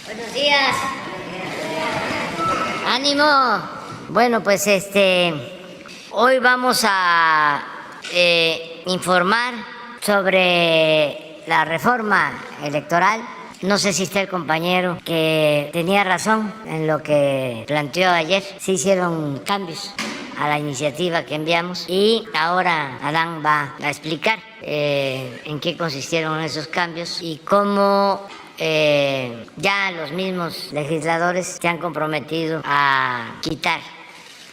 Buenos días. Ánimo. Bueno, pues hoy vamos a informar sobre la reforma electoral. No sé si está el compañero que tenía razón en lo que planteó ayer. Se hicieron cambios a la iniciativa que enviamos y ahora Adán va a explicar en qué consistieron esos cambios y cómo ya los mismos legisladores se han comprometido a quitar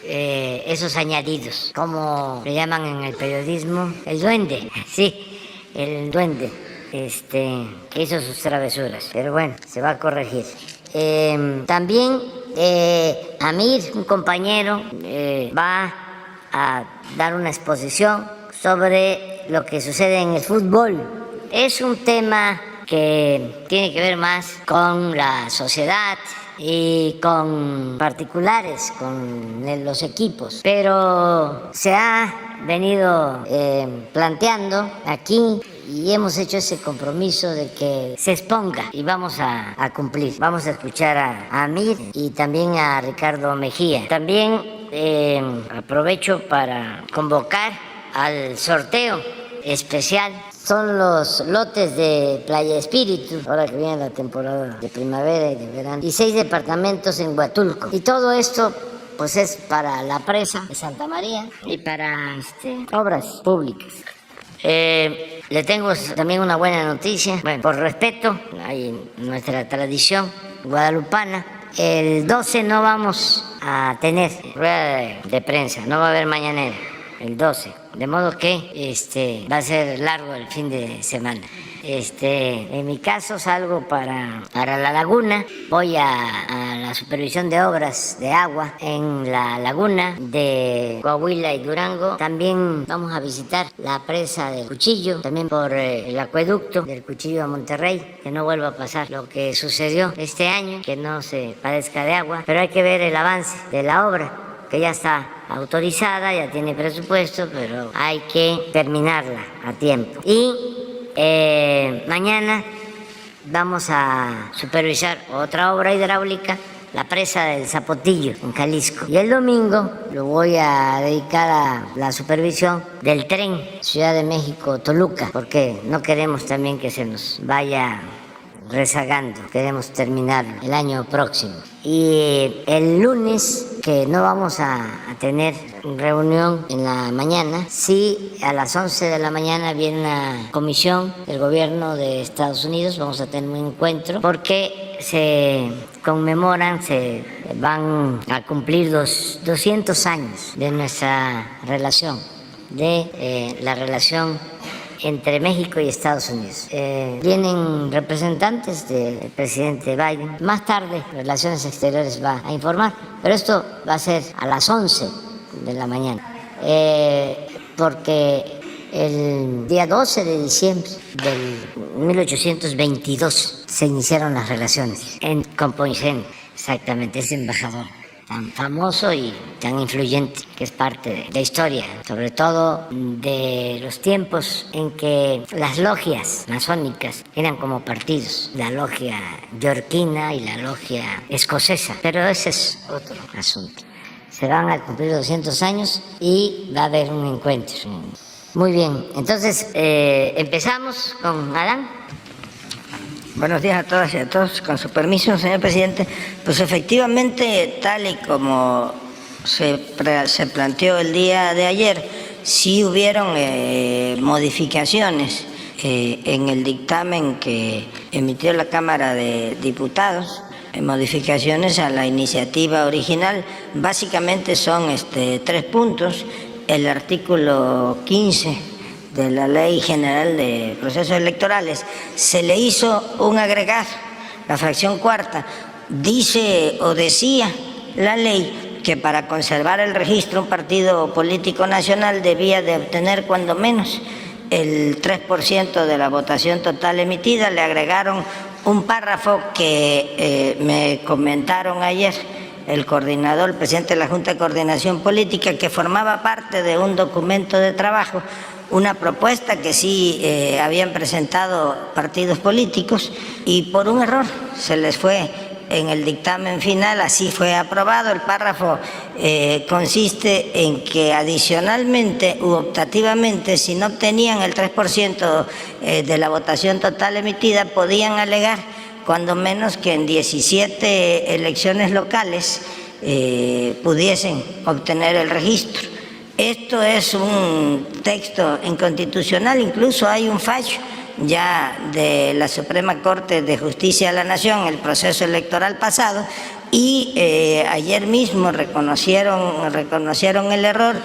esos añadidos, como le llaman en el periodismo, el duende, sí, el duende, que hizo sus travesuras, pero bueno, se va a corregir. También Amir, un compañero, va a dar una exposición sobre lo que sucede en el fútbol. Es un tema que tiene que ver más con la sociedad y con particulares, con los equipos, pero se ha venido planteando aquí y hemos hecho ese compromiso de que se exponga y vamos a cumplir. Vamos a escuchar a Amir y también a Ricardo Mejía. También aprovecho para convocar al sorteo especial. Son los lotes de Playa Espíritu, ahora que viene la temporada de primavera y de verano, y 6 departamentos en Huatulco. Y todo esto pues es para la presa de Santa María y para obras públicas. Le tengo también una buena noticia. Bueno, por respeto a nuestra tradición guadalupana, el 12 no vamos a tener rueda de prensa, no va a haber mañanera, el 12. De modo que va a ser largo el fin de semana. En mi caso salgo para la laguna, voy a la supervisión de obras de agua en la laguna de Coahuila y Durango. También vamos a visitar la presa del Cuchillo, también por el acueducto del Cuchillo a Monterrey, que no vuelva a pasar lo que sucedió este año, que no se padezca de agua, pero hay que ver el avance de la obra, que ya está autorizada, ya tiene presupuesto, pero hay que terminarla a tiempo. Y mañana vamos a supervisar otra obra hidráulica, la presa del Zapotillo, en Jalisco. Y el domingo lo voy a dedicar a la supervisión del tren Ciudad de México-Toluca, porque no queremos también que se nos vaya rezagando, queremos terminarlo el año próximo. Y el lunes, que no vamos a tener reunión en la mañana, sí, a las 11 de la mañana viene una comisión del gobierno de Estados Unidos, vamos a tener un encuentro porque se conmemoran, se van a cumplir 200 años de nuestra relación, de la relación entre México y Estados Unidos. Vienen representantes del presidente Biden. Más tarde, Relaciones Exteriores va a informar, pero esto va a ser a las 11 de la mañana, porque el día 12 de diciembre del 1822 se iniciaron las relaciones con Poinsén, exactamente, ese embajador tan famoso y tan influyente, que es parte de la historia, sobre todo de los tiempos en que las logias masónicas eran como partidos, la logia yorquina y la logia escocesa, pero ese es otro asunto. Se van a cumplir 200 años y va a haber un encuentro. Muy bien, entonces empezamos con Adán. Buenos días a todas y a todos. Con su permiso, señor presidente, pues efectivamente, tal y como se planteó el día de ayer, sí hubieron modificaciones en el dictamen que emitió la Cámara de Diputados, modificaciones a la iniciativa original. Básicamente son 3 puntos. El artículo 15 de la Ley General de Procesos Electorales, se le hizo un agregado, la fracción cuarta. Dice o decía la ley que para conservar el registro un partido político nacional debía de obtener cuando menos el 3% de la votación total emitida. Le agregaron un párrafo que me comentaron ayer el coordinador, el presidente de la Junta de Coordinación Política, que formaba parte de un documento de trabajo, una propuesta que sí habían presentado partidos políticos y por un error se les fue en el dictamen final, así fue aprobado. El párrafo consiste en que adicionalmente u optativamente, si no obtenían el 3% de la votación total emitida, podían alegar cuando menos que en 17 elecciones locales pudiesen obtener el registro. Esto es un texto inconstitucional, incluso hay un fallo ya de la Suprema Corte de Justicia de la Nación, el proceso electoral pasado, y ayer mismo reconocieron el error.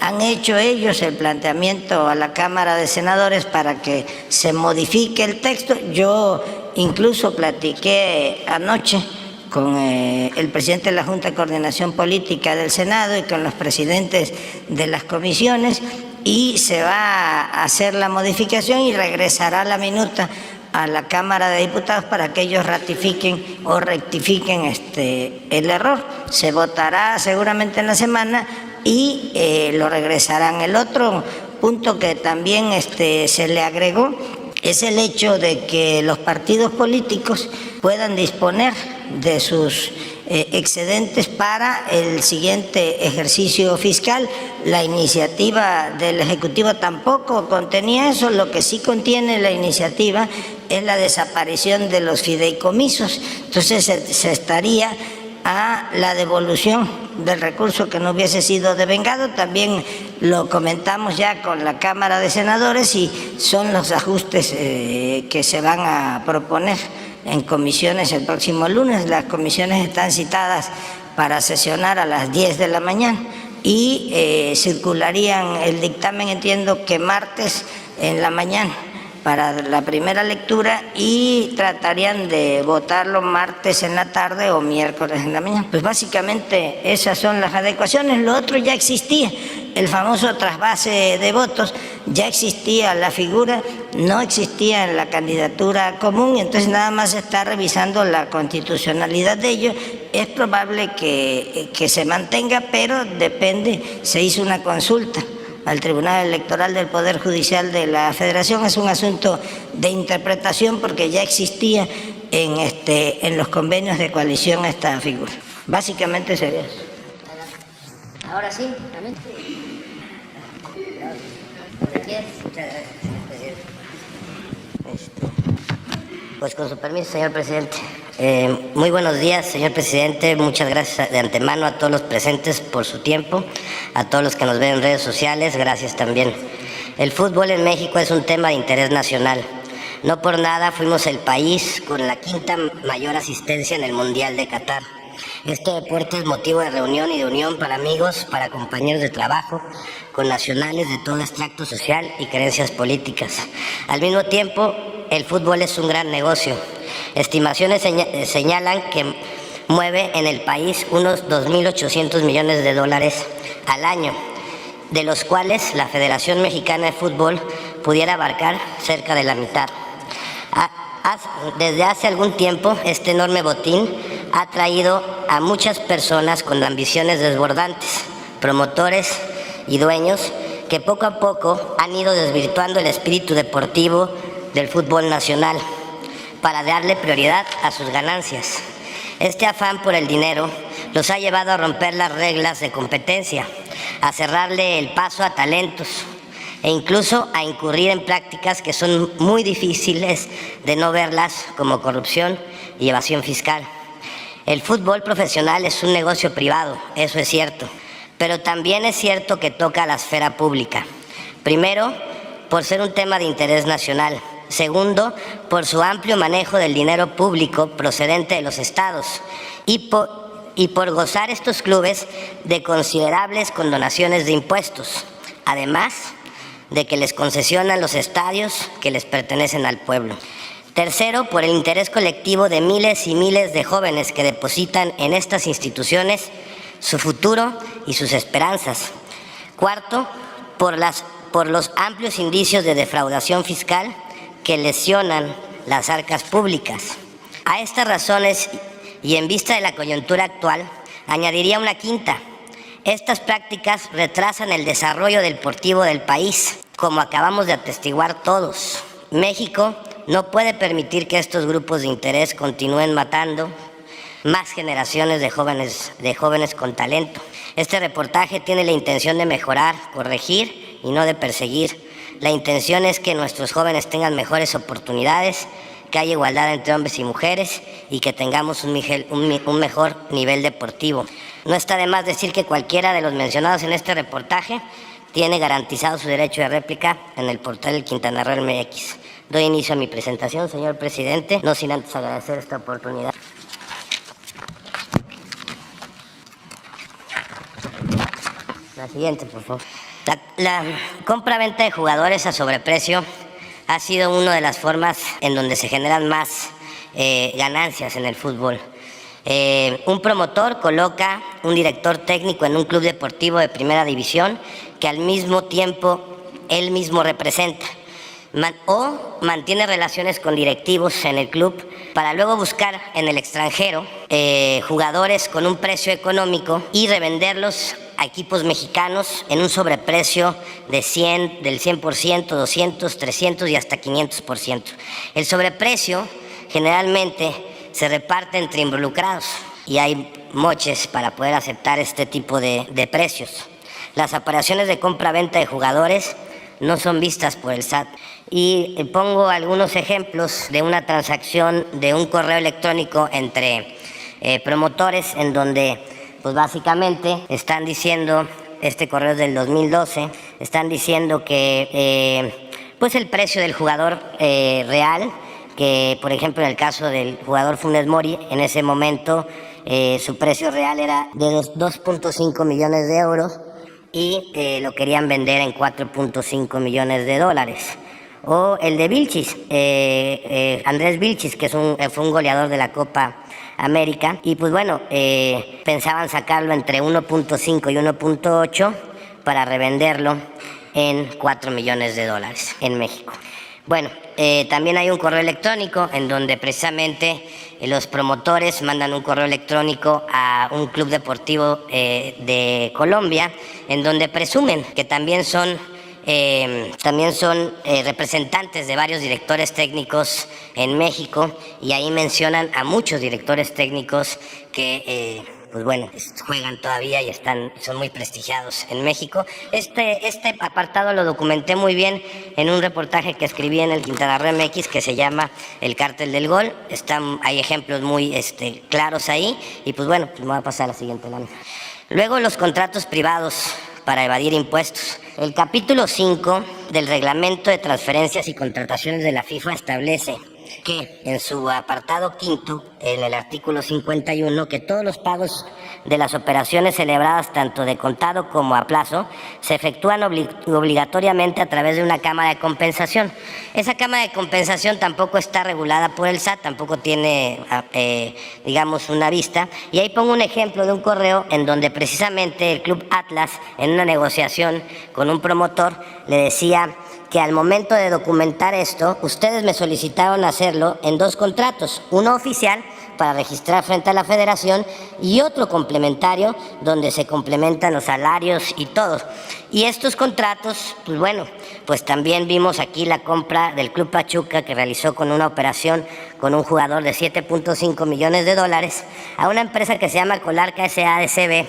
Han hecho ellos el planteamiento a la Cámara de Senadores para que se modifique el texto. Yo incluso platiqué anoche con el presidente de la Junta de Coordinación Política del Senado y con los presidentes de las comisiones, y se va a hacer la modificación y regresará la minuta a la Cámara de Diputados para que ellos ratifiquen o rectifiquen el error. Se votará seguramente en la semana y lo regresarán. El otro punto que también se le agregó es el hecho de que los partidos políticos puedan disponer de sus excedentes para el siguiente ejercicio fiscal. La iniciativa del Ejecutivo tampoco contenía eso. Lo que sí contiene la iniciativa es la desaparición de los fideicomisos. Entonces se estaría a la devolución del recurso que no hubiese sido devengado. También lo comentamos ya con la Cámara de Senadores y son los ajustes que se van a proponer en comisiones el próximo lunes. Las comisiones están citadas para sesionar a las 10 de la mañana y circularían el dictamen, entiendo que martes en la mañana para la primera lectura, y tratarían de votarlo martes en la tarde o miércoles en la mañana. Pues básicamente esas son las adecuaciones. Lo otro ya existía, el famoso trasvase de votos, ya existía la figura, no existía en la candidatura común, y entonces nada más se está revisando la constitucionalidad de ello. Es probable que se mantenga, pero depende, se hizo una consulta al Tribunal Electoral del Poder Judicial de la Federación. Es un asunto de interpretación porque ya existía en los convenios de coalición esta figura. Básicamente sería eso. Ahora sí, también. Pues con su permiso, señor presidente. Muy buenos días, señor presidente. Muchas gracias de antemano a todos los presentes por su tiempo, a todos los que nos ven en redes sociales, gracias también. El fútbol en México es un tema de interés nacional. No por nada fuimos el país con la quinta mayor asistencia en el Mundial de Qatar. Este deporte es motivo de reunión y de unión para amigos, para compañeros de trabajo, con nacionales de todo extracto social y creencias políticas. Al mismo tiempo, el fútbol es un gran negocio. Estimaciones señalan que mueve en el país unos 2.800 millones de dólares al año, de los cuales la Federación Mexicana de Fútbol pudiera abarcar cerca de la mitad. Desde hace algún tiempo, este enorme botín ha traído a muchas personas con ambiciones desbordantes, promotores y dueños que poco a poco han ido desvirtuando el espíritu deportivo del fútbol nacional para darle prioridad a sus ganancias. Este afán por el dinero los ha llevado a romper las reglas de competencia, a cerrarle el paso a talentos e incluso a incurrir en prácticas que son muy difíciles de no verlas, como corrupción y evasión fiscal. El fútbol profesional es un negocio privado, eso es cierto, pero también es cierto que toca a la esfera pública. Primero, por ser un tema de interés nacional. Segundo, por su amplio manejo del dinero público procedente de los estados y por gozar estos clubes de considerables condonaciones de impuestos, además de que les concesionan los estadios que les pertenecen al pueblo. Tercero, por el interés colectivo de miles y miles de jóvenes que depositan en estas instituciones su futuro y sus esperanzas. Cuarto, por los amplios indicios de defraudación fiscal que lesionan las arcas públicas. A estas razones, y en vista de la coyuntura actual, añadiría una quinta. Estas prácticas retrasan el desarrollo deportivo del país, como acabamos de atestiguar todos. México no puede permitir que estos grupos de interés continúen matando más generaciones de jóvenes con talento. Este reportaje tiene la intención de mejorar, corregir y no de perseguir. La intención es que nuestros jóvenes tengan mejores oportunidades, que haya igualdad entre hombres y mujeres y que tengamos un mejor nivel deportivo. No está de más decir que cualquiera de los mencionados en este reportaje tiene garantizado su derecho de réplica en el portal del Quintana Roo MX. Doy inicio a mi presentación, señor presidente, no sin antes agradecer esta oportunidad. La siguiente, por favor. La compra-venta de jugadores a sobreprecio ha sido una de las formas en donde se generan más ganancias en el fútbol. Un promotor coloca un director técnico en un club deportivo de primera división que al mismo tiempo él mismo representa. O mantiene relaciones con directivos en el club para luego buscar en el extranjero jugadores con un precio económico y revenderlos a equipos mexicanos en un sobreprecio del 100%, 200, 300 y hasta 500%. El sobreprecio generalmente se reparte entre involucrados y hay moches para poder aceptar este tipo de precios. Las operaciones de compra-venta de jugadores no son vistas por el SAT. Y pongo algunos ejemplos de una transacción de un correo electrónico entre promotores en donde pues básicamente están diciendo, este correo es del 2012, están diciendo que pues el precio del jugador real, que por ejemplo en el caso del jugador Funes Mori, en ese momento su precio real era de 2.5 millones de euros y lo querían vender en 4.5 millones de dólares. O el de Vilchis, Andrés Vilchis, que fue un goleador de la Copa América, y pues bueno, pensaban sacarlo entre 1.5 y 1.8 para revenderlo en 4 millones de dólares en México. Bueno, también hay un correo electrónico en donde precisamente los promotores mandan un correo electrónico a un club deportivo de Colombia, en donde presumen que también son representantes de varios directores técnicos en México, y ahí mencionan a muchos directores técnicos que pues bueno, juegan todavía y son muy prestigiados en México. Este apartado lo documenté muy bien en un reportaje que escribí en el Quintana Roo MX que se llama El Cártel del Gol. Hay ejemplos muy claros ahí, y pues bueno, me voy a pasar a la siguiente lámina. Luego, los contratos privados para evadir impuestos. El capítulo 5 del Reglamento de Transferencias y Contrataciones de la FIFA establece que en su apartado quinto, en el artículo 51, que todos los pagos de las operaciones celebradas tanto de contado como a plazo se efectúan obligatoriamente a través de una cámara de compensación. Esa cámara de compensación tampoco está regulada por el SAT, tampoco tiene, digamos, una vista. Y ahí pongo un ejemplo de un correo en donde precisamente el Club Atlas, en una negociación con un promotor, le decía que al momento de documentar esto, ustedes me solicitaron hacerlo en 2 contratos, uno oficial para registrar frente a la federación y otro complementario donde se complementan los salarios y todo. Y estos contratos, pues bueno, pues también vimos aquí la compra del Club Pachuca, que realizó con una operación con un jugador de 7.5 millones de dólares a una empresa que se llama Colarca S.A.D.C.B.,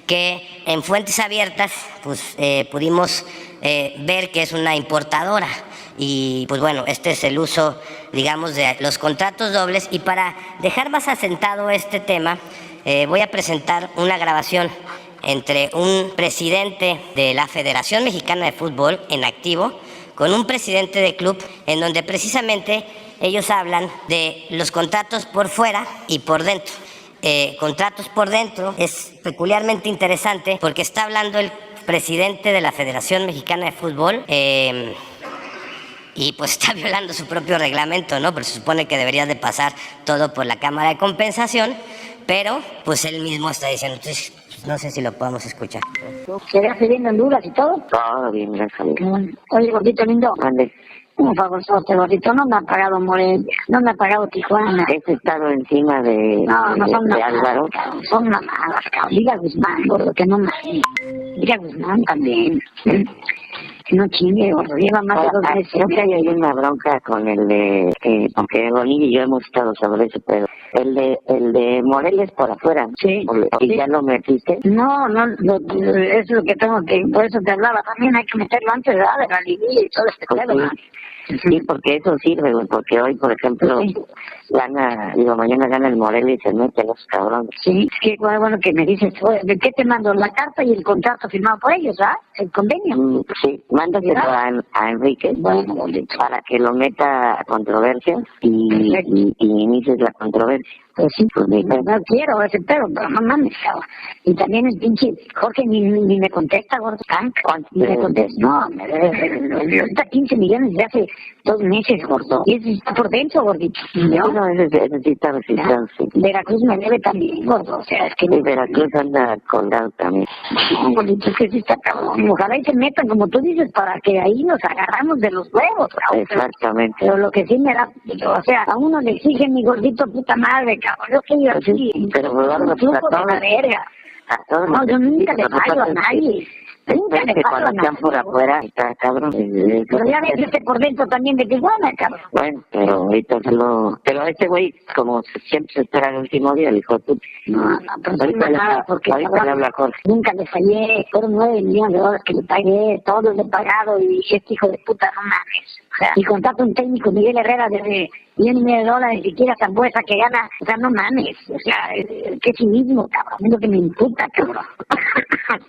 que en fuentes abiertas pues pudimos ver que es una importadora. Y pues bueno, este es el uso, digamos, de los contratos dobles. Y para dejar más asentado este tema, voy a presentar una grabación entre un presidente de la Federación Mexicana de Fútbol en activo con un presidente de club, en donde precisamente ellos hablan de los contratos por fuera y por dentro. Contratos por dentro es peculiarmente interesante porque está hablando el presidente de la Federación Mexicana de Fútbol y pues está violando su propio reglamento, ¿no? Pero se supone que debería de pasar todo por la Cámara de Compensación, pero pues él mismo está diciendo, entonces, no sé si lo podemos escuchar. ¿Seguirás viviendo en Honduras y todo? Todo bien, gracias a Dios. Oye, gordito lindo. Ande. Un favor, gordito, no me ha pagado Morelia, no me ha pagado Tijuana. Este estado encima de son Álvaro. Son mamadas, cabrón. Diga Guzmán, gordo, que no más. Diga Guzmán también. No chingue, gordo, lleva más de 2 meses. Creo que hay una bronca con el de, aunque Bolín y yo hemos estado sobre eso, pero el de Moreles por afuera. Sí. ¿Y sí. ya lo metiste? No, eso es lo que tengo que, por eso te hablaba, también hay que meterlo antes de la liguilla y todo este pedo, ¿no? Sí, porque eso sirve, güey, porque hoy, por ejemplo, mañana gana el Morelia y se mete los cabrones. Sí, es que bueno que me dices, ¿de qué te mando? La carta y el contrato firmado por ellos, ¿verdad? El convenio. Sí, mándaselo a Enrique, bueno, bonito, para que lo meta a controversia y inicies la controversia. Pues sí, pues no quiero ese pedo, pero no mames, cabrón. Y también el pinche Jorge ni me contesta, gordo, ni me contesta. No, me debe ahorita 15 millones de hace 2 meses, gordo. Y ese está por dentro, gordito. No, ese sí está registrado, sí. Veracruz me debe también, gordo, o sea, es que... Y Veracruz anda colgado también. No, gordito, es que sí está cabrón. Ojalá y se metan, como tú dices, para que ahí nos agarramos de los huevos, cabrón. Exactamente. Pero lo que sí me da, o sea, a uno le exige mi gordito puta madre, cabrón. Yo que yo así, pero me van a la verga. No, yo nunca le fallo a nadie. Nunca le fallo a cuando están por nadie. afuera, está cabrón. Pero ya ves por dentro también de Tijuana, cabrón. Bueno, pero ahorita pero este güey, como siempre se espera el último día, le dijo tú. No, pero no ahorita nada, porque ahorita le habla a Jorge. nunca le fallé, fueron 9 millones de dólares que le pagué, todos le he pagado y dije, este hijo de puta, no mames. O sea, y contrato un técnico, Miguel Herrera, de $1,500,000, siquiera Zambuesa que gana, o sea, no mames, o sea, qué cinismo, cabrón, es lo que me imputa, cabrón.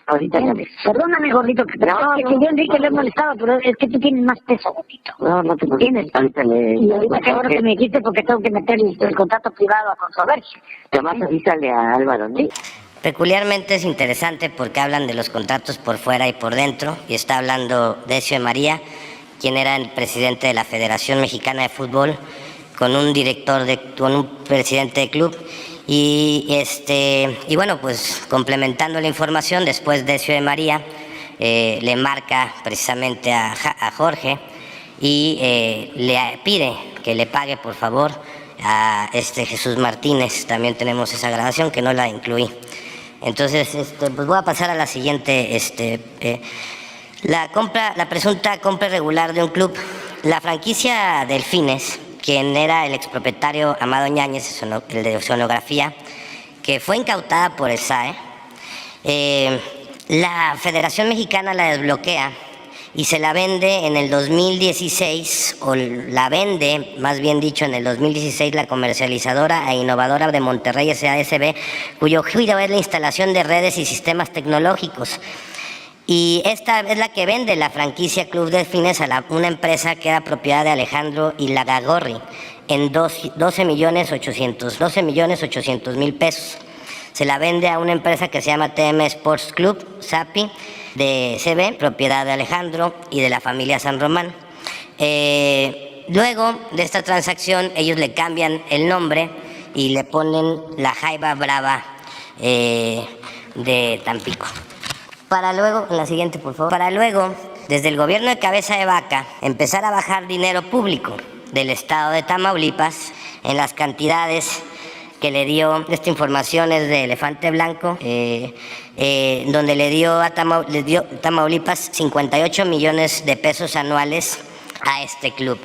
Ahorita Perdóname, gordito, pero es que yo Enrique le he molestado, pero es que tú tienes más peso, gordito. No te preocupes. Ahorita y ahorita qué bueno que me dijiste porque tengo que meter el contrato privado a controversia. Además, avísale a Álvaro, ¿no? Peculiarmente es interesante porque hablan de los contratos por fuera y por dentro, y está hablando Decio de María, quien era el presidente de la Federación Mexicana de Fútbol, con un presidente de club, y bueno, pues complementando la información, después Decio de María le marca precisamente a Jorge y le pide que le pague, por favor, a Jesús Martínez. También tenemos esa grabación que no la incluí. Entonces, pues voy a pasar a la siguiente. La presunta compra irregular de un club. La franquicia Delfines, quien era el expropietario Amado Ñáñez, el de Oceanografía, que fue incautada por el SAE, la Federación Mexicana la desbloquea y se la vende en el 2016, o la vende, más bien dicho, en el 2016 la comercializadora e innovadora de Monterrey SASB, cuyo giro es la instalación de redes y sistemas tecnológicos. Y esta es la que vende la franquicia Club Delfines a una empresa que era propiedad de Alejandro Ilagagorri en 12,800,000 pesos. Se la vende a una empresa que se llama TM Sports Club, SAPI, de CB, propiedad de Alejandro y de la familia San Román. Luego de esta transacción, ellos le cambian el nombre y le ponen la Jaiba Brava de Tampico. Para luego, en la siguiente, por favor. Para luego, desde el gobierno de Cabeza de Vaca, empezar a bajar dinero público del estado de Tamaulipas en las cantidades que le dio. Esta información es de Elefante Blanco, donde le dio Tamaulipas 58 millones de pesos anuales a este club.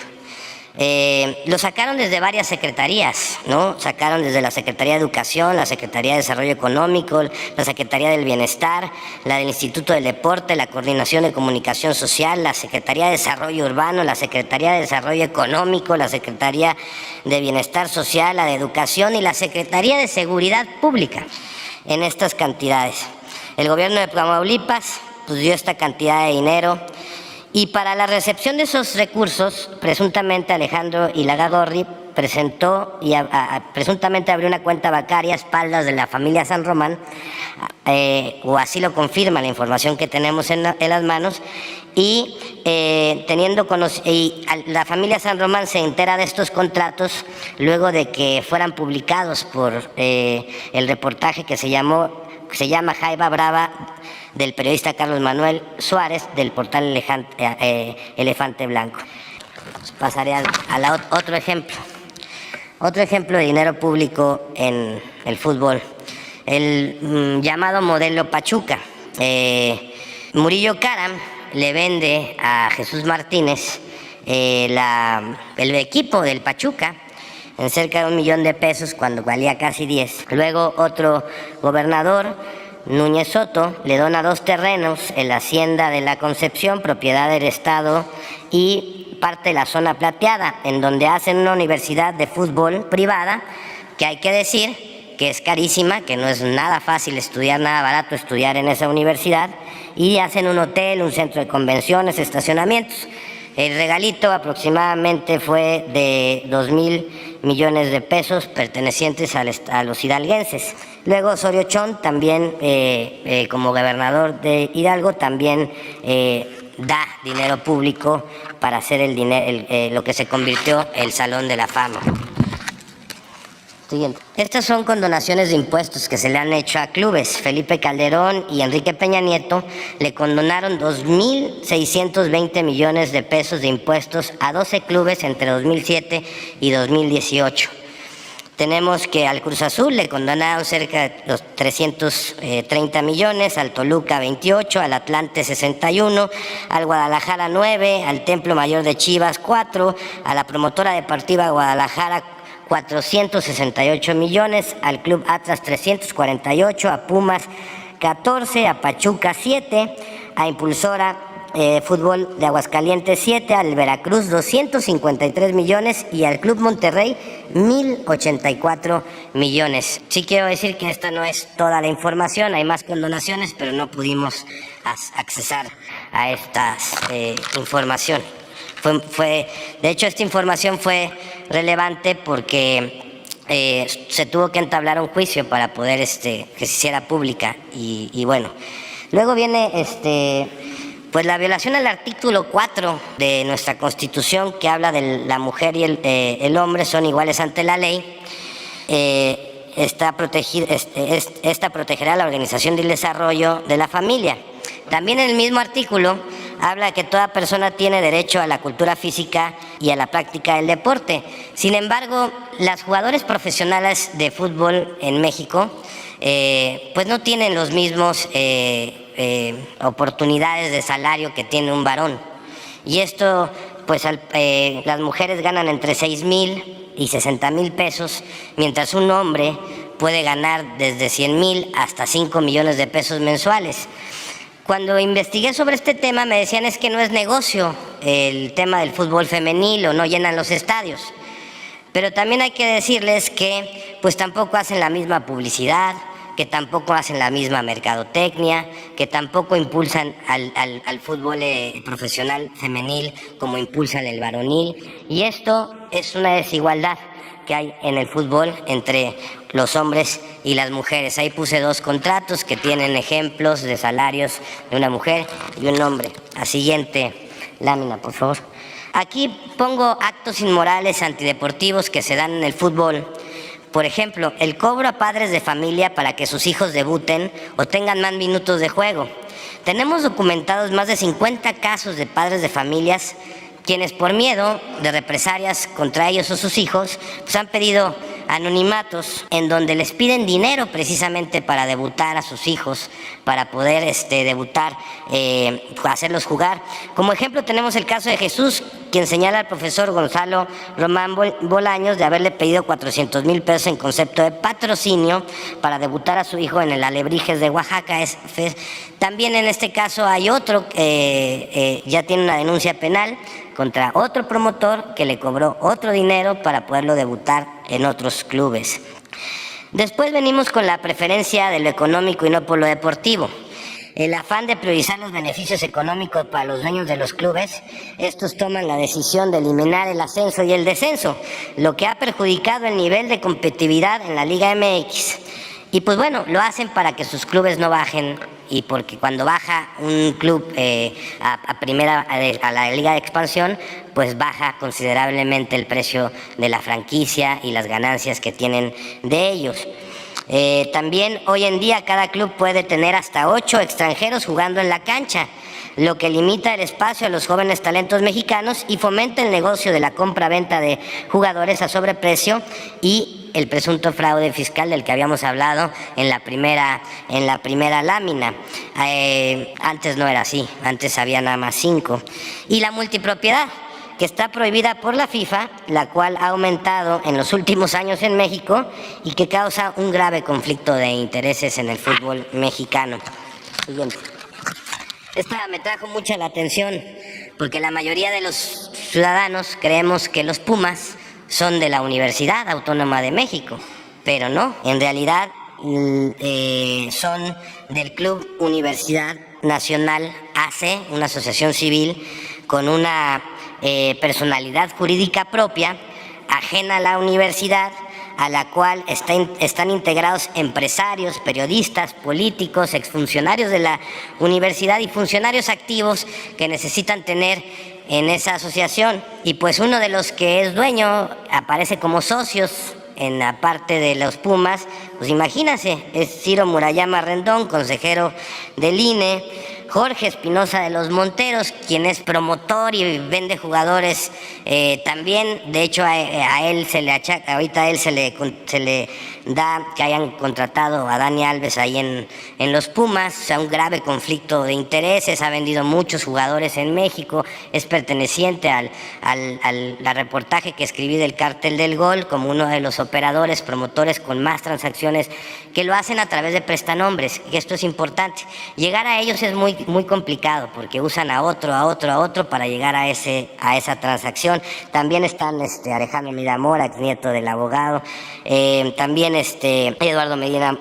Lo sacaron desde varias secretarías, ¿no? Sacaron desde la Secretaría de Educación, la Secretaría de Desarrollo Económico, la Secretaría del Bienestar, la del Instituto del Deporte, la Coordinación de Comunicación Social, la Secretaría de Desarrollo Urbano, la Secretaría de Desarrollo Económico, la Secretaría de Bienestar Social, la de Educación y la Secretaría de Seguridad Pública, en estas cantidades. El gobierno de Tamaulipas pues dio esta cantidad de dinero. Y para la recepción de esos recursos, presuntamente Alejandro Ilagagorri presentó y presuntamente abrió una cuenta bancaria a espaldas de la familia San Román, o así lo confirma la información que tenemos en las manos, y la familia San Román se entera de estos contratos luego de que fueran publicados por el reportaje que se llama Jaiba Brava, del periodista Carlos Manuel Suárez, del portal Elefante Blanco. Pasaré a otro ejemplo. Otro ejemplo de dinero público en el fútbol. El llamado modelo Pachuca. Murillo Karam le vende a Jesús Martínez el equipo del Pachuca en cerca de 1 millón de pesos cuando valía casi 10. Luego otro gobernador, Núñez Soto, le dona 2 terrenos en la hacienda de la Concepción, propiedad del Estado, y parte de la zona plateada, en donde hacen una universidad de fútbol privada, que hay que decir que es carísima, que no es nada fácil estudiar, nada barato estudiar en esa universidad, y hacen un hotel, un centro de convenciones, estacionamientos. El regalito aproximadamente fue de 2,000 millones de pesos pertenecientes a los hidalguenses. Luego Osorio Chong, también como gobernador de Hidalgo, también da dinero público para hacer lo que se convirtió el Salón de la Fama. Siguiente. Estas son condonaciones de impuestos que se le han hecho a clubes. Felipe Calderón y Enrique Peña Nieto le condonaron 2,620 millones de pesos de impuestos a 12 clubes entre 2007 y 2018. Tenemos que al Cruz Azul le condonaron cerca de los 330 millones, al Toluca 28, al Atlante 61, al Guadalajara 9, al Templo Mayor de Chivas 4, a la promotora deportiva Guadalajara 468 millones, al Club Atlas 348, a Pumas 14, a Pachuca 7, a Impulsora Fútbol de Aguascalientes 7, al Veracruz 253 millones y al Club Monterrey 1,084 millones. Sí quiero decir que esta no es toda la información, hay más condonaciones, pero no pudimos accesar a esta información. De hecho, esta información fue relevante porque se tuvo que entablar un juicio para poder que se hiciera pública y bueno. Luego viene pues la violación al artículo 4 de nuestra Constitución, que habla de la mujer y el hombre son iguales ante la ley. Esta protegerá la organización y el desarrollo de la familia. También en el mismo artículo habla que toda persona tiene derecho a la cultura física y a la práctica del deporte. Sin embargo, las jugadoras profesionales de fútbol en México pues no tienen los mismos oportunidades de salario que tiene un varón. Y esto, pues las mujeres ganan entre 6,000 y 60,000 pesos, mientras un hombre puede ganar desde 100,000 hasta 5 millones de pesos mensuales. Cuando investigué sobre este tema me decían es que no es negocio el tema del fútbol femenil o no llenan los estadios. Pero también hay que decirles que pues tampoco hacen la misma publicidad, que tampoco hacen la misma mercadotecnia, que tampoco impulsan al fútbol profesional femenil como impulsan el varonil. Y esto es una desigualdad que hay en el fútbol entre los hombres y las mujeres. Ahí puse 2 contratos que tienen ejemplos de salarios de una mujer y un hombre. La siguiente lámina, por favor. Aquí pongo actos inmorales antideportivos que se dan en el fútbol. Por ejemplo, el cobro a padres de familia para que sus hijos debuten o tengan más minutos de juego. Tenemos documentados más de 50 casos de padres de familias quienes por miedo de represalias contra ellos o sus hijos, pues han pedido anonimatos en donde les piden dinero precisamente para debutar a sus hijos, para poder debutar, hacerlos jugar. Como ejemplo tenemos el caso de Jesús, quien señala al profesor Gonzalo Román Bolaños de haberle pedido 400,000 pesos en concepto de patrocinio para debutar a su hijo en el Alebrijes de Oaxaca. También en este caso hay otro que ya tiene una denuncia penal contra otro promotor que le cobró otro dinero para poderlo debutar en otros clubes. Después venimos con la preferencia de lo económico y no por lo deportivo. El afán de priorizar los beneficios económicos para los dueños de los clubes, estos toman la decisión de eliminar el ascenso y el descenso, lo que ha perjudicado el nivel de competitividad en la Liga MX. Y pues bueno, lo hacen para que sus clubes no bajen, y porque cuando baja un club a la Liga de Expansión, pues baja considerablemente el precio de la franquicia y las ganancias que tienen de ellos. También hoy en día cada club puede tener hasta 8 extranjeros jugando en la cancha, lo que limita el espacio a los jóvenes talentos mexicanos y fomenta el negocio de la compra-venta de jugadores a sobreprecio y el presunto fraude fiscal del que habíamos hablado en la primera lámina. Antes no era así, antes había nada más 5. Y la multipropiedad, que está prohibida por la FIFA, la cual ha aumentado en los últimos años en México y que causa un grave conflicto de intereses en el fútbol mexicano. Siguiente. Esta me trajo mucha la atención porque la mayoría de los ciudadanos creemos que los Pumas son de la Universidad Autónoma de México, pero no, en realidad son del Club Universidad Nacional AC, una asociación civil con una personalidad jurídica propia, ajena a la universidad, a la cual están integrados empresarios, periodistas, políticos, exfuncionarios de la universidad y funcionarios activos que necesitan tener en esa asociación. Y pues uno de los que es dueño aparece como socios en la parte de los Pumas, pues imagínense, es Ciro Murayama Rendón, consejero del INE, Jorge Espinosa de los Monteros, quien es promotor y vende jugadores también. De hecho, a él se le achaca, ahorita a él se le da que hayan contratado a Dani Alves ahí en los Pumas, o sea, un grave conflicto de intereses, ha vendido muchos jugadores en México, es perteneciente al reportaje que escribí del Cártel del Gol como uno de los operadores, promotores con más transacciones que lo hacen a través de prestanombres, y esto es importante. Llegar a ellos es muy complicado porque usan a otro para llegar a esa transacción. También están Alejandro Medina Mora, nieto del abogado, también Eduardo Medina,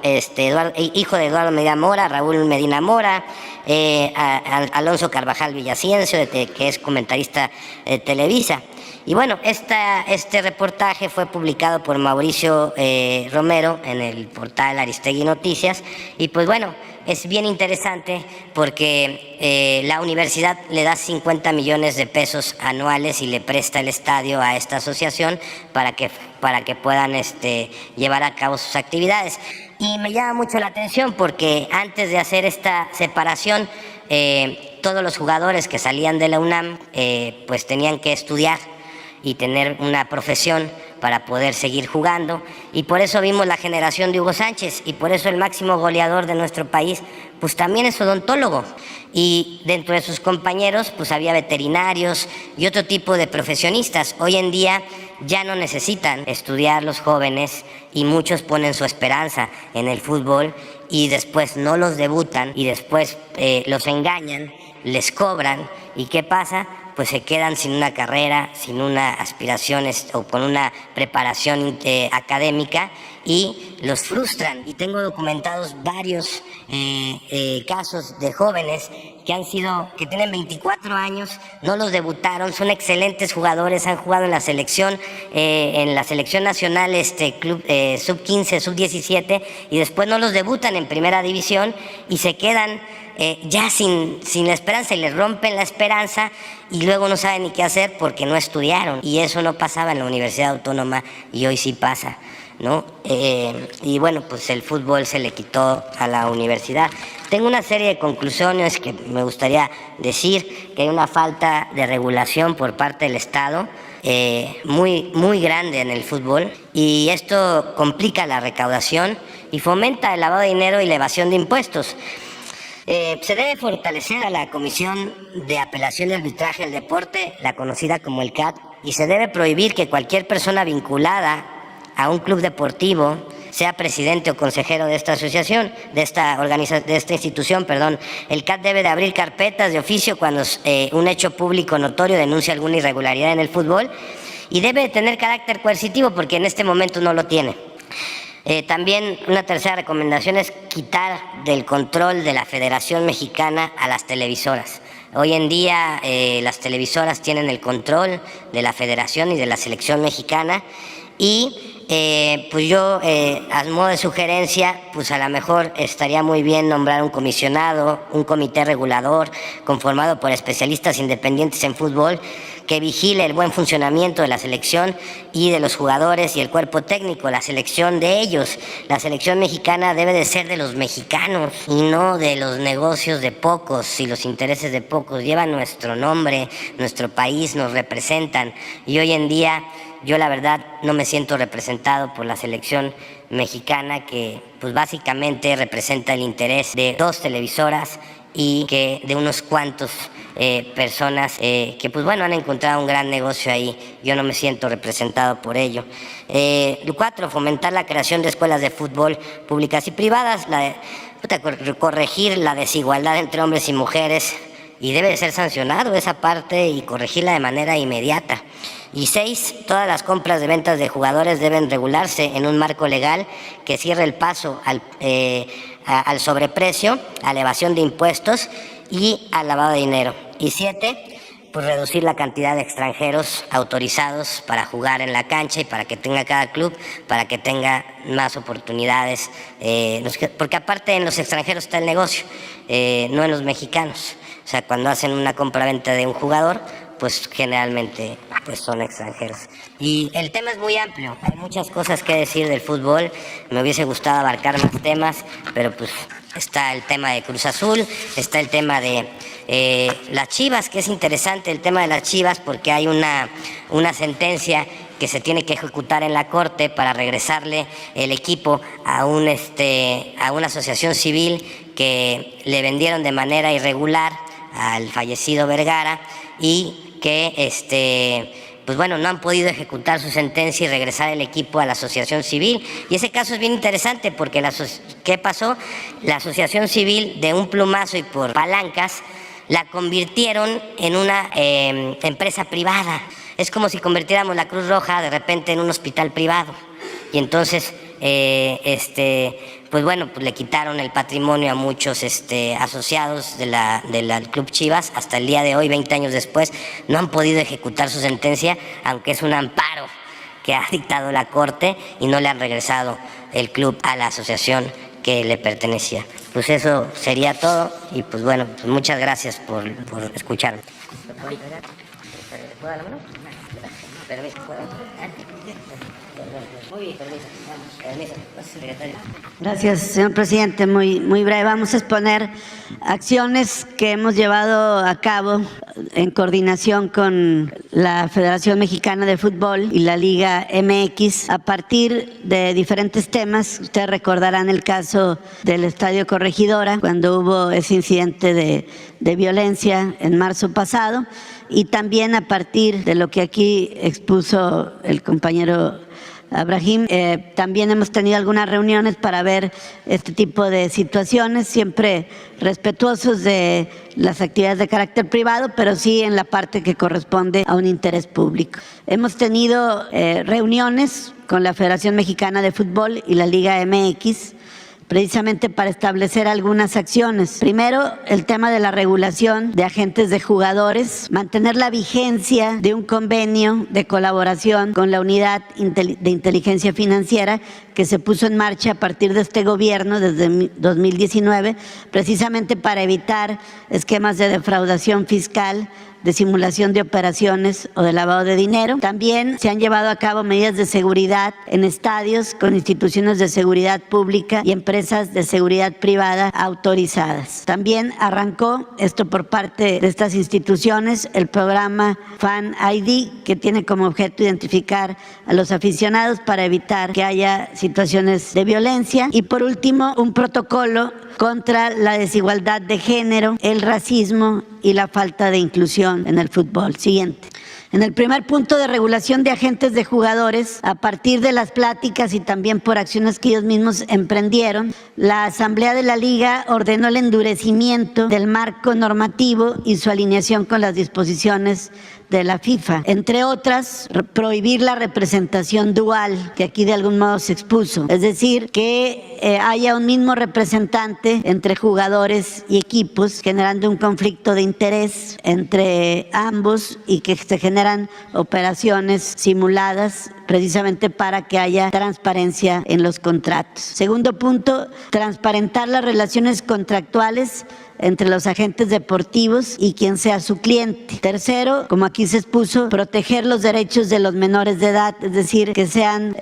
hijo de Eduardo Medina Mora, Raúl Medina Mora, Alonso Carvajal Villaciencio, que es comentarista de Televisa. Y bueno, este reportaje fue publicado por Mauricio Romero en el portal Aristegui Noticias, y pues bueno, es bien interesante porque la universidad le da 50 millones de pesos anuales y le presta el estadio a esta asociación para que puedan llevar a cabo sus actividades. Y me llama mucho la atención porque antes de hacer esta separación, todos los jugadores que salían de la UNAM pues tenían que estudiar y tener una profesión para poder seguir jugando, y por eso vimos la generación de Hugo Sánchez, y por eso el máximo goleador de nuestro país pues también es odontólogo, y dentro de sus compañeros pues había veterinarios y otro tipo de profesionistas. Hoy en día ya no necesitan estudiar los jóvenes y muchos ponen su esperanza en el fútbol y después no los debutan y después los engañan, les cobran, y ¿qué pasa? Pues se quedan sin una carrera, sin una aspiración o con una preparación académica, y los frustran. Y tengo documentados varios casos de jóvenes que tienen 24 años, no los debutaron, son excelentes jugadores, han jugado en la selección nacional, club sub-15, sub-17, y después no los debutan en primera división y se quedan ya sin la esperanza, y les rompen la esperanza y luego no saben ni qué hacer porque no estudiaron, y eso no pasaba en la Universidad Autónoma y hoy sí pasa, ¿no? Y bueno, pues el fútbol se le quitó a la universidad. Tengo una serie de conclusiones que me gustaría decir: que hay una falta de regulación por parte del Estado muy grande en el fútbol, y esto complica la recaudación y fomenta el lavado de dinero y la evasión de impuestos. Se debe fortalecer a la Comisión de Apelación y Arbitraje del Deporte, la conocida como el CAD, y se debe prohibir que cualquier persona vinculada a un club deportivo sea presidente o consejero de esta asociación, de esta institución. El CAD debe de abrir carpetas de oficio cuando un hecho público notorio denuncia alguna irregularidad en el fútbol, y debe de tener carácter coercitivo porque en este momento no lo tiene. También una tercera recomendación es quitar del control de la Federación Mexicana a las televisoras. Hoy en día las televisoras tienen el control de la Federación y de la Selección Mexicana, y pues yo, a modo de sugerencia, pues a lo mejor estaría muy bien nombrar un comisionado, un comité regulador conformado por especialistas independientes en fútbol, que vigile el buen funcionamiento de la selección y de los jugadores y el cuerpo técnico, la selección de ellos. La selección mexicana debe de ser de los mexicanos y no de los negocios de pocos y los intereses de pocos. Llevan nuestro nombre, nuestro país, nos representan, y hoy en día Yo la verdad no me siento representado por la selección mexicana, que pues básicamente representa el interés de 2 televisoras y que de unos cuantos personas que pues bueno han encontrado un gran negocio ahí. Yo no me siento representado por ello. 4, fomentar la creación de escuelas de fútbol públicas y privadas, corregir la desigualdad entre hombres y mujeres, y debe ser sancionado esa parte y corregirla de manera inmediata. Y 6, todas las compras de ventas de jugadores deben regularse en un marco legal que cierre el paso al sobreprecio, a la evasión de impuestos y al lavado de dinero. Y 7, pues reducir la cantidad de extranjeros autorizados para jugar en la cancha y para que tenga cada club, para que tenga más oportunidades, porque aparte en los extranjeros está el negocio, no en los mexicanos. O sea, cuando hacen una compra-venta de un jugador, pues generalmente pues son extranjeros. Y el tema es muy amplio, hay muchas cosas que decir del fútbol, me hubiese gustado abarcar más temas, pero pues está el tema de Cruz Azul, está el tema de las Chivas, que es interesante el tema de las Chivas porque hay una sentencia que se tiene que ejecutar en la corte para regresarle el equipo a una asociación civil que le vendieron de manera irregular al fallecido Vergara, y que pues bueno, no han podido ejecutar su sentencia y regresar el equipo a la asociación civil. Y ese caso es bien interesante porque ¿qué pasó? La asociación civil, de un plumazo y por palancas, la convirtieron en una empresa privada. Es como si convirtiéramos la Cruz Roja de repente en un hospital privado. Y entonces pues bueno, pues le quitaron el patrimonio a muchos asociados del Club Chivas. Hasta el día de hoy, 20 años después, no han podido ejecutar su sentencia, aunque es un amparo que ha dictado la Corte, y no le han regresado el club a la asociación que le pertenecía. Pues eso sería todo, y pues bueno, pues muchas gracias por escucharme. ¿Puedo dar la mano? Permiso, ¿puedo? Gracias, señor presidente. Muy breve. Vamos a exponer acciones que hemos llevado a cabo en coordinación con la Federación Mexicana de Fútbol y la Liga MX a partir de diferentes temas. Ustedes recordarán el caso del Estadio Corregidora, cuando hubo ese incidente de violencia en marzo pasado, y también a partir de lo que aquí expuso el compañero Abraham, también hemos tenido algunas reuniones para ver este tipo de situaciones, siempre respetuosos de las actividades de carácter privado, pero sí en la parte que corresponde a un interés público. Hemos tenido reuniones con la Federación Mexicana de Fútbol y la Liga MX, precisamente para establecer algunas acciones. Primero, el tema de la regulación de agentes de jugadores, mantener la vigencia de un convenio de colaboración con la Unidad de Inteligencia Financiera que se puso en marcha a partir de este gobierno desde 2019, precisamente para evitar esquemas de defraudación fiscal, de simulación de operaciones o de lavado de dinero. También se han llevado a cabo medidas de seguridad en estadios con instituciones de seguridad pública y empresas de seguridad privada autorizadas. También arrancó, esto por parte de estas instituciones, el programa Fan ID, que tiene como objeto identificar a los aficionados para evitar que haya situaciones de violencia. Y por último, un protocolo contra la desigualdad de género, el racismo y la falta de inclusión en el fútbol. Siguiente. En el primer punto de regulación de agentes de jugadores, a partir de las pláticas y también por acciones que ellos mismos emprendieron, la Asamblea de la Liga ordenó el endurecimiento del marco normativo y su alineación con las disposiciones de la FIFA. Entre otras, prohibir la representación dual, que aquí de algún modo se expuso. Es decir, que haya un mismo representante entre jugadores y equipos, generando un conflicto de interés entre ambos y que se generan operaciones simuladas precisamente para que haya transparencia en los contratos. Segundo punto, transparentar las relaciones contractuales entre los agentes deportivos y quien sea su cliente. Tercero, como aquí se expuso, proteger los derechos de los menores de edad, es decir, que sean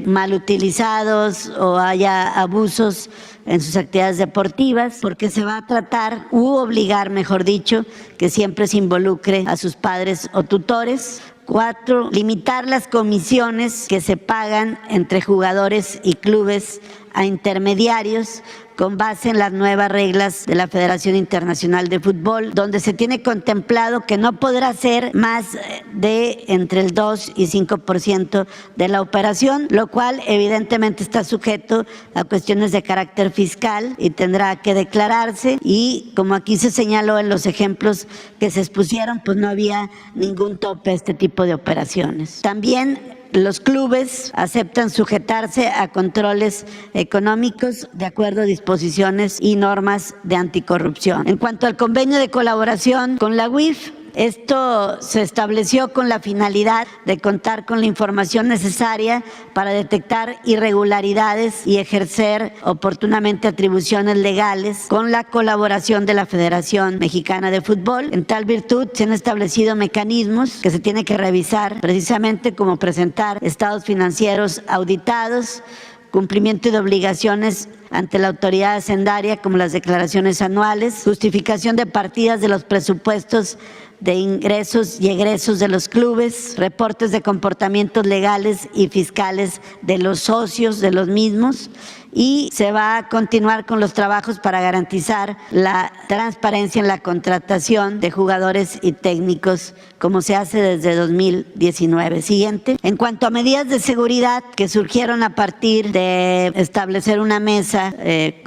mal utilizados o haya abusos en sus actividades deportivas, porque se va a tratar obligar, mejor dicho, que siempre se involucre a sus padres o tutores 4, limitar las comisiones que se pagan entre jugadores y clubes a intermediarios con base en las nuevas reglas de la Federación Internacional de Fútbol, donde se tiene contemplado que no podrá ser más de entre el 2 y 5% de la operación, lo cual evidentemente está sujeto a cuestiones de carácter fiscal y tendrá que declararse, y como aquí se señaló en los ejemplos que se expusieron, pues no había ningún tope a este tipo de operaciones. También los clubes aceptan sujetarse a controles económicos de acuerdo a disposiciones y normas de anticorrupción. En cuanto al convenio de colaboración con la UIF, esto se estableció con la finalidad de contar con la información necesaria para detectar irregularidades y ejercer oportunamente atribuciones legales con la colaboración de la Federación Mexicana de Fútbol. En tal virtud se han establecido mecanismos que se tienen que revisar, precisamente como presentar estados financieros auditados, cumplimiento de obligaciones ante la autoridad hacendaria como las declaraciones anuales, justificación de partidas de los presupuestos de ingresos y egresos de los clubes, reportes de comportamientos legales y fiscales de los socios de los mismos, y se va a continuar con los trabajos para garantizar la transparencia en la contratación de jugadores y técnicos, como se hace desde 2019. Siguiente. En cuanto a medidas de seguridad que surgieron a partir de establecer una mesa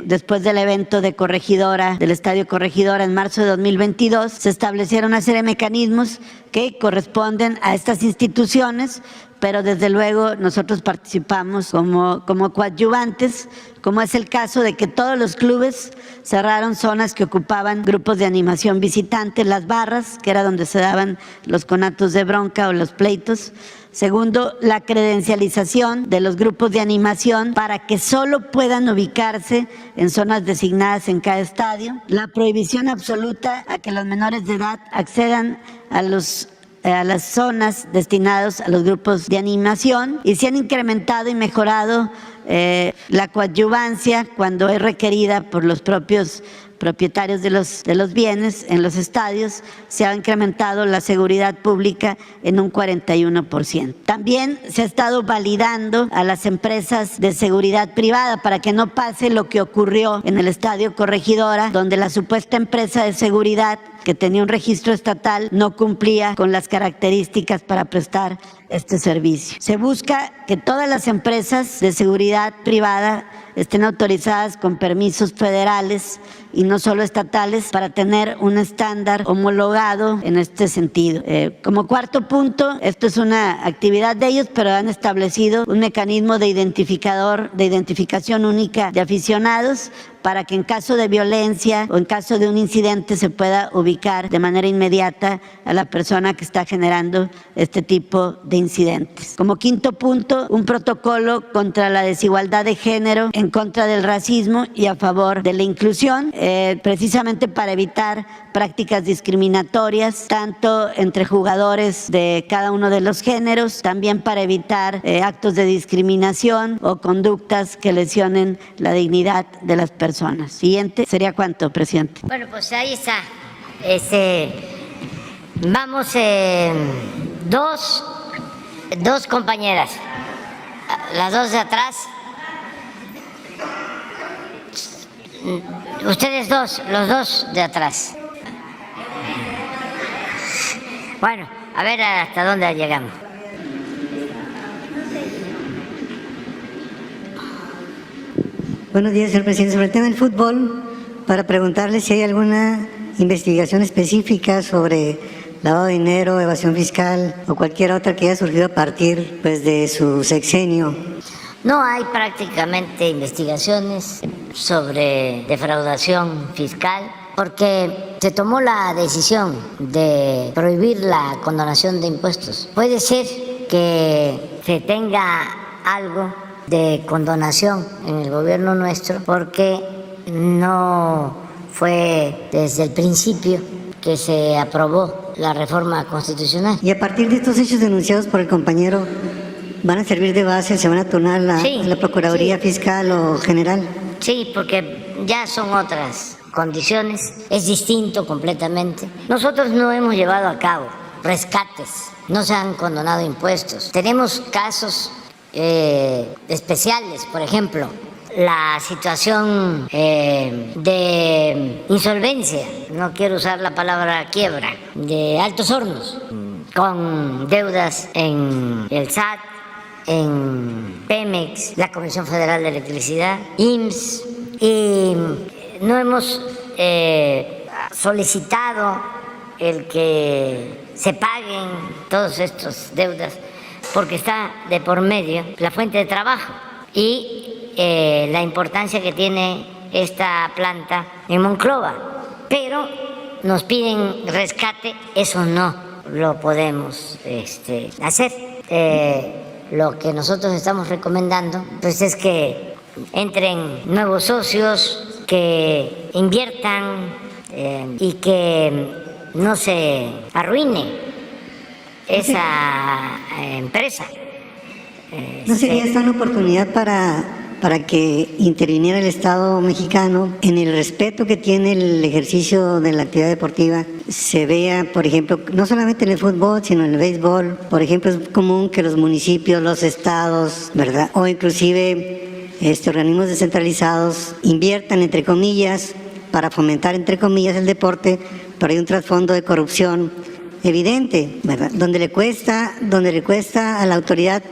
después del evento de Corregidora, del Estadio Corregidora en marzo de 2022, se establecieron una serie de mecanismos que corresponden a estas instituciones, pero desde luego nosotros participamos como coadyuvantes, como es el caso de que todos los clubes cerraron zonas que ocupaban grupos de animación visitantes, las barras, que era donde se daban los conatos de bronca o los pleitos. Segundo, la credencialización de los grupos de animación para que solo puedan ubicarse en zonas designadas en cada estadio. La prohibición absoluta a que los menores de edad accedan a las zonas destinadas a los grupos de animación, y se han incrementado y mejorado la coadyuvancia cuando es requerida por los propios propietarios de los bienes en los estadios. Se ha incrementado la seguridad pública en un 41%. También se ha estado validando a las empresas de seguridad privada para que no pase lo que ocurrió en el Estadio Corregidora, donde la supuesta empresa de seguridad que tenía un registro estatal no cumplía con las características para prestar este servicio. Se busca que todas las empresas de seguridad privada estén autorizadas con permisos federales y no solo estatales para tener un estándar homologado en este sentido. Como cuarto punto, esto es una actividad de ellos, pero han establecido un mecanismo de identificación única de aficionados para que en caso de violencia o en caso de un incidente se pueda ubicar de manera inmediata a la persona que está generando este tipo de incidentes. Como quinto punto, un protocolo contra la desigualdad de género, en contra del racismo y a favor de la inclusión, precisamente para evitar prácticas discriminatorias, tanto entre jugadores de cada uno de los géneros, también para evitar actos de discriminación o conductas que lesionen la dignidad de las personas. Siguiente. ¿Sería cuánto, presidente? Bueno, pues ahí está. Vamos, dos compañeras, las dos de atrás. Ustedes dos, los dos de atrás. Bueno, a ver hasta dónde llegamos. Buenos días, señor presidente. Sobre el tema del fútbol, para preguntarle si hay alguna investigación específica sobre lavado de dinero, evasión fiscal o cualquier otra que haya surgido a partir de su sexenio. No hay prácticamente investigaciones sobre defraudación fiscal porque se tomó la decisión de prohibir la condonación de impuestos. Puede ser que se tenga algo de condonación en el gobierno nuestro porque no fue desde el principio que se aprobó la reforma constitucional. Y a partir de estos hechos denunciados por el compañero, ¿van a servir de base? ¿Se van a turnar la Procuraduría Fiscal o General? Sí, porque ya son otras condiciones, es distinto completamente. Nosotros no hemos llevado a cabo rescates, no se han condonado impuestos. Tenemos casos especiales, por ejemplo, la situación de insolvencia, no quiero usar la palabra quiebra, de Altos Hornos, con deudas en el SAT, en Pemex, la Comisión Federal de Electricidad, IMSS, y no hemos solicitado el que se paguen todas estas deudas porque está de por medio la fuente de trabajo y la importancia que tiene esta planta en Monclova. Pero nos piden rescate, eso no lo podemos hacer. Lo que nosotros estamos recomendando pues es que entren nuevos socios, que inviertan y que no se arruine esa empresa. ¿No sería esta una oportunidad para que interviniera el Estado mexicano en el respeto que tiene el ejercicio de la actividad deportiva? Se vea, por ejemplo, no solamente en el fútbol, sino en el béisbol. Por ejemplo, es común que los municipios, los estados, ¿verdad?, o inclusive organismos descentralizados inviertan, entre comillas, para fomentar, entre comillas, el deporte, pero hay un trasfondo de corrupción evidente, ¿verdad?, donde le cuesta a la autoridad,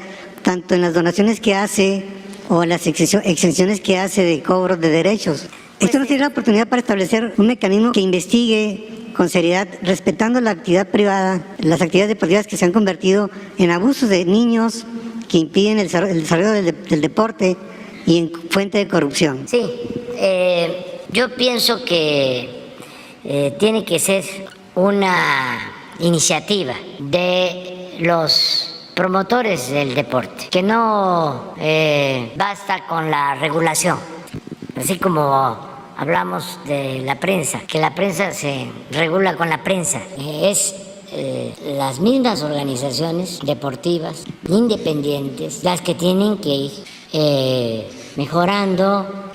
tanto en las donaciones que hace o en las exenciones que hace de cobros de derechos. ¿Esto no sería la oportunidad para establecer un mecanismo que investigue con seriedad, respetando la actividad privada, las actividades deportivas que se han convertido en abusos de niños que impiden el desarrollo del deporte y en fuente de corrupción? Sí, yo pienso que tiene que ser una iniciativa de los promotores del deporte, que no basta con la regulación, así como hablamos de la prensa, que la prensa se regula con la prensa, es las mismas organizaciones deportivas independientes las que tienen que ir mejorando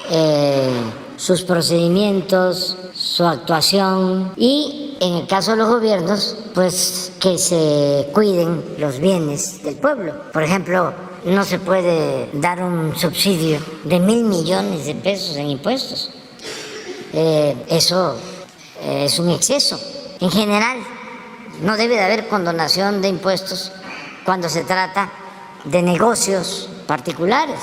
sus procedimientos, su actuación y en el caso de los gobiernos, pues que se cuiden los bienes del pueblo. Por ejemplo, no se puede dar un subsidio de 1,000 millones de pesos en impuestos. Eso es un exceso. En general, no debe de haber condonación de impuestos cuando se trata de negocios particulares.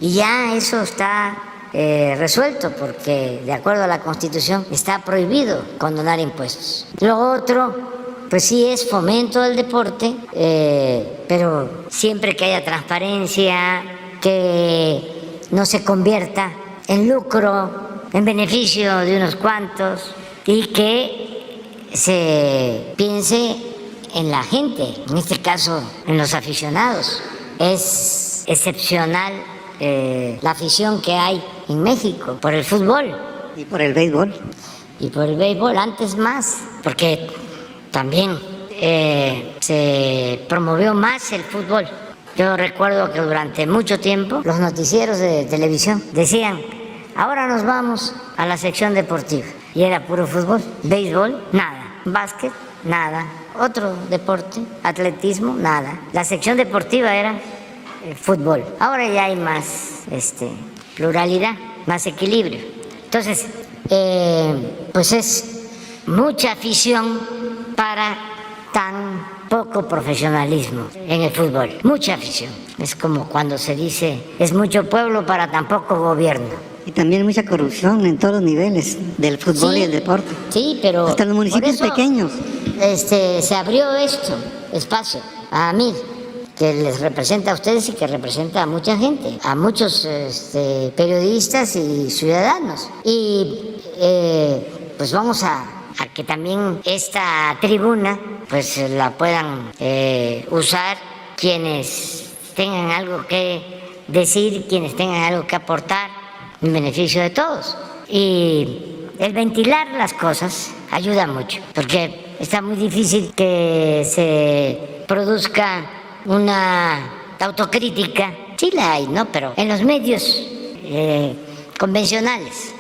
Y ya eso está resuelto porque de acuerdo a la Constitución está prohibido condonar impuestos. Lo otro, pues sí es fomento del deporte, pero siempre que haya transparencia, que no se convierta en lucro, en beneficio de unos cuantos y que se piense en la gente, en este caso en los aficionados. Es excepcional la afición que hay en México por el fútbol. ¿Y por el béisbol? Y por el béisbol, antes más, porque también se promovió más el fútbol. Yo recuerdo que durante mucho tiempo los noticieros de televisión decían, ahora nos vamos a la sección deportiva. Y era puro fútbol, béisbol, nada, básquet, nada, otro deporte, atletismo, nada. La sección deportiva era fútbol. Ahora ya hay más pluralidad, más equilibrio. Entonces, pues es mucha afición para tan poco profesionalismo en el fútbol. Mucha afición. Es como cuando se dice, es mucho pueblo para tan poco gobierno. Y también mucha corrupción en todos los niveles del fútbol y el deporte. Sí, pero hasta los municipios pequeños. Se abrió espacio a mí, que les representa a ustedes y que representa a mucha gente, a muchos periodistas y ciudadanos. Y pues vamos a que también esta tribuna pues la puedan usar quienes tengan algo que decir, quienes tengan algo que aportar en beneficio de todos. Y el ventilar las cosas ayuda mucho, porque está muy difícil que se produzca una autocrítica. Sí la hay, ¿no? Pero en los medios convencionales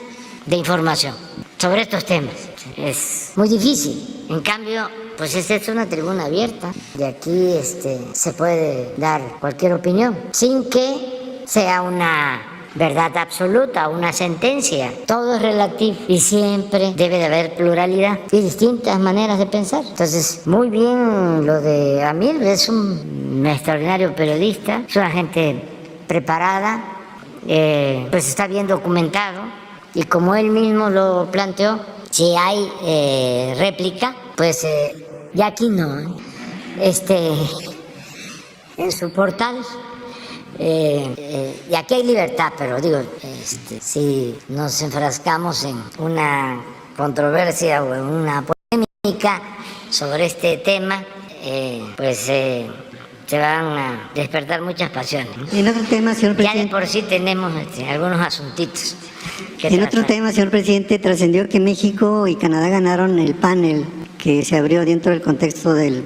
de información sobre estos temas es muy difícil. En cambio, pues esta es una tribuna abierta. De aquí se puede dar cualquier opinión, sin que sea una verdad absoluta, una sentencia. Todo es relativo y siempre debe de haber pluralidad y distintas maneras de pensar. Entonces, muy bien lo de Amir, es un extraordinario periodista, es una gente preparada, pues está bien documentado y como él mismo lo planteó, si hay réplica, pues ya aquí no, en su portal. Y aquí hay libertad, pero digo, si nos enfrascamos en una controversia o en una polémica sobre este tema, pues se van a despertar muchas pasiones, ¿no? En otro tema, señor Ya de presidente. por sí tenemos algunos asuntitos que En otro tratar. tema, señor presidente, trascendió que México y Canadá ganaron el panel que se abrió dentro del contexto del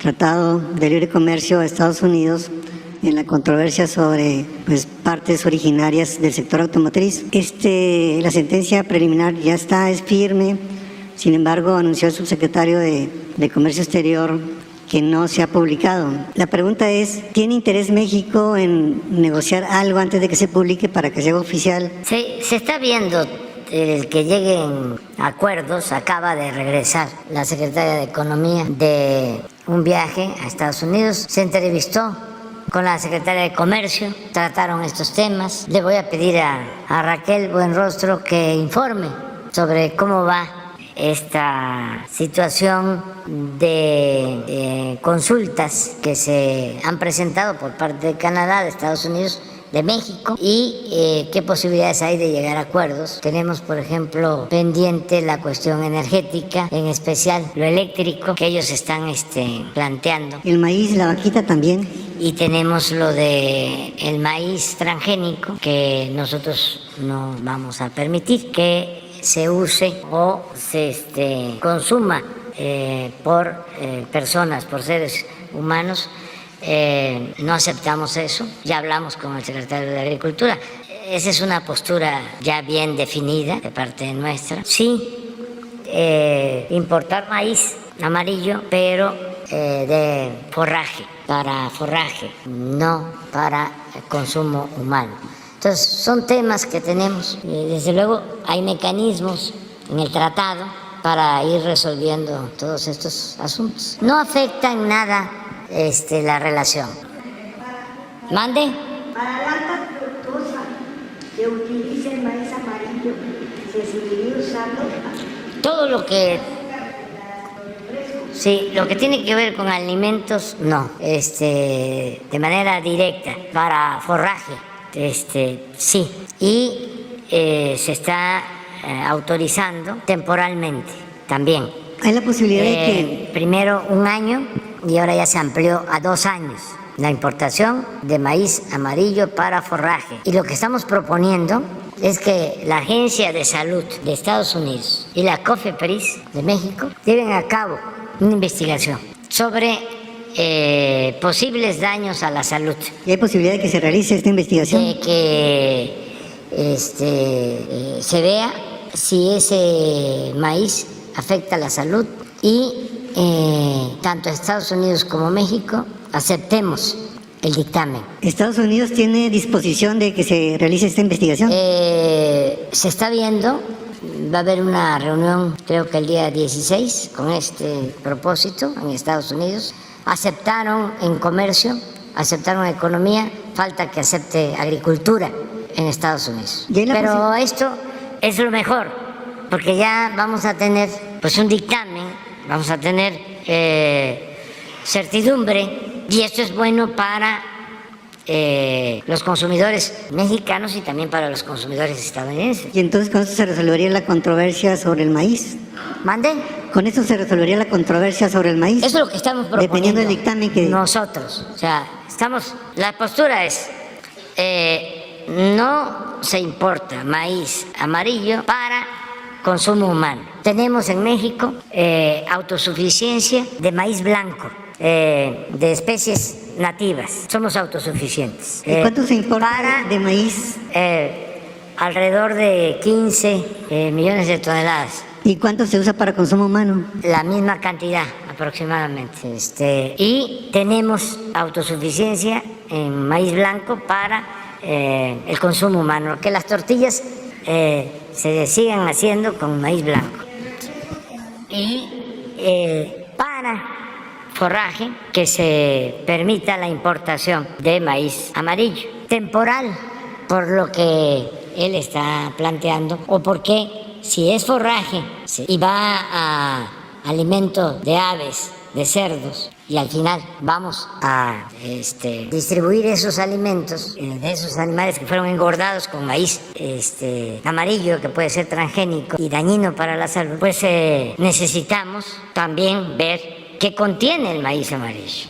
Tratado de Libre Comercio a Estados Unidos en la controversia sobre pues, partes originarias del sector automotriz. La sentencia preliminar ya está, es firme. Sin embargo, anunció el subsecretario de Comercio Exterior que no se ha publicado. La pregunta es, ¿tiene interés México en negociar algo antes de que se publique para que sea oficial? Se está viendo el que lleguen acuerdos. Acaba de regresar la secretaria de Economía de un viaje a Estados Unidos. Se entrevistó con la secretaria de Comercio, trataron estos temas. Le voy a pedir a Raquel Buenrostro que informe sobre cómo va esta situación de consultas que se han presentado por parte de Canadá, de Estados Unidos, de México y qué posibilidades hay de llegar a acuerdos. Tenemos, por ejemplo, pendiente la cuestión energética, en especial lo eléctrico que ellos están planteando. El maíz, la vaquita también. Y tenemos lo de el maíz transgénico, que nosotros no vamos a permitir que se use o se consuma por personas, por seres humanos. No aceptamos eso. Ya hablamos con el secretario de Agricultura. Esa es una postura ya bien definida de parte nuestra. Sí, importar maíz amarillo, pero de forraje, para forraje, no para consumo humano. Entonces, son temas que tenemos. Desde luego, hay mecanismos en el tratado para ir resolviendo todos estos asuntos. No afecta en nada la relación. ¿Mande? Para la alta fructosa que utiliza el maíz amarillo, ¿se seguiría usando? Todo lo que... Sí, lo que tiene que ver con alimentos, no. De manera directa, para forraje, sí. Y se está autorizando temporalmente también. Hay la posibilidad de que... Primero 1 año y ahora ya se amplió a 2 años la importación de maíz amarillo para forraje. Y lo que estamos proponiendo es que la Agencia de Salud de Estados Unidos y la COFEPRIS de México lleven a cabo una investigación sobre posibles daños a la salud. ¿Y hay posibilidad de que se realice esta investigación? De que se vea si ese maíz afecta a la salud y tanto Estados Unidos como México aceptemos el dictamen. ¿Estados Unidos tiene disposición de que se realice esta investigación? Se está viendo, va a haber una reunión creo que el día 16 con este propósito en Estados Unidos. Aceptaron en comercio, aceptaron economía, falta que acepte agricultura en Estados Unidos. Pero esto es lo mejor, porque ya vamos a tener pues un dictamen, vamos a tener certidumbre, y esto es bueno para los consumidores mexicanos y también para los consumidores estadounidenses. ¿Y entonces con eso se resolvería la controversia sobre el maíz? ¿Mande? ¿Con eso se resolvería la controversia sobre el maíz? Eso es lo que estamos proponiendo. Dependiendo del dictamen que... Nosotros, o sea, la postura es, no se importa maíz amarillo para consumo humano. Tenemos en México autosuficiencia de maíz blanco, de especies nativas. Somos autosuficientes. ¿Y cuánto se importa de maíz? Alrededor de 15 millones de toneladas. ¿Y cuánto se usa para consumo humano? La misma cantidad aproximadamente. Y tenemos autosuficiencia en maíz blanco para el consumo humano, que las tortillas se sigan haciendo con maíz blanco. Y para forraje, que se permita la importación de maíz amarillo, temporal, por lo que él está planteando, o porque si es forraje y va a alimento de aves, de cerdos, y al final vamos a distribuir esos alimentos de esos animales que fueron engordados con maíz amarillo, que puede ser transgénico y dañino para la salud, pues necesitamos también ver qué contiene el maíz amarillo.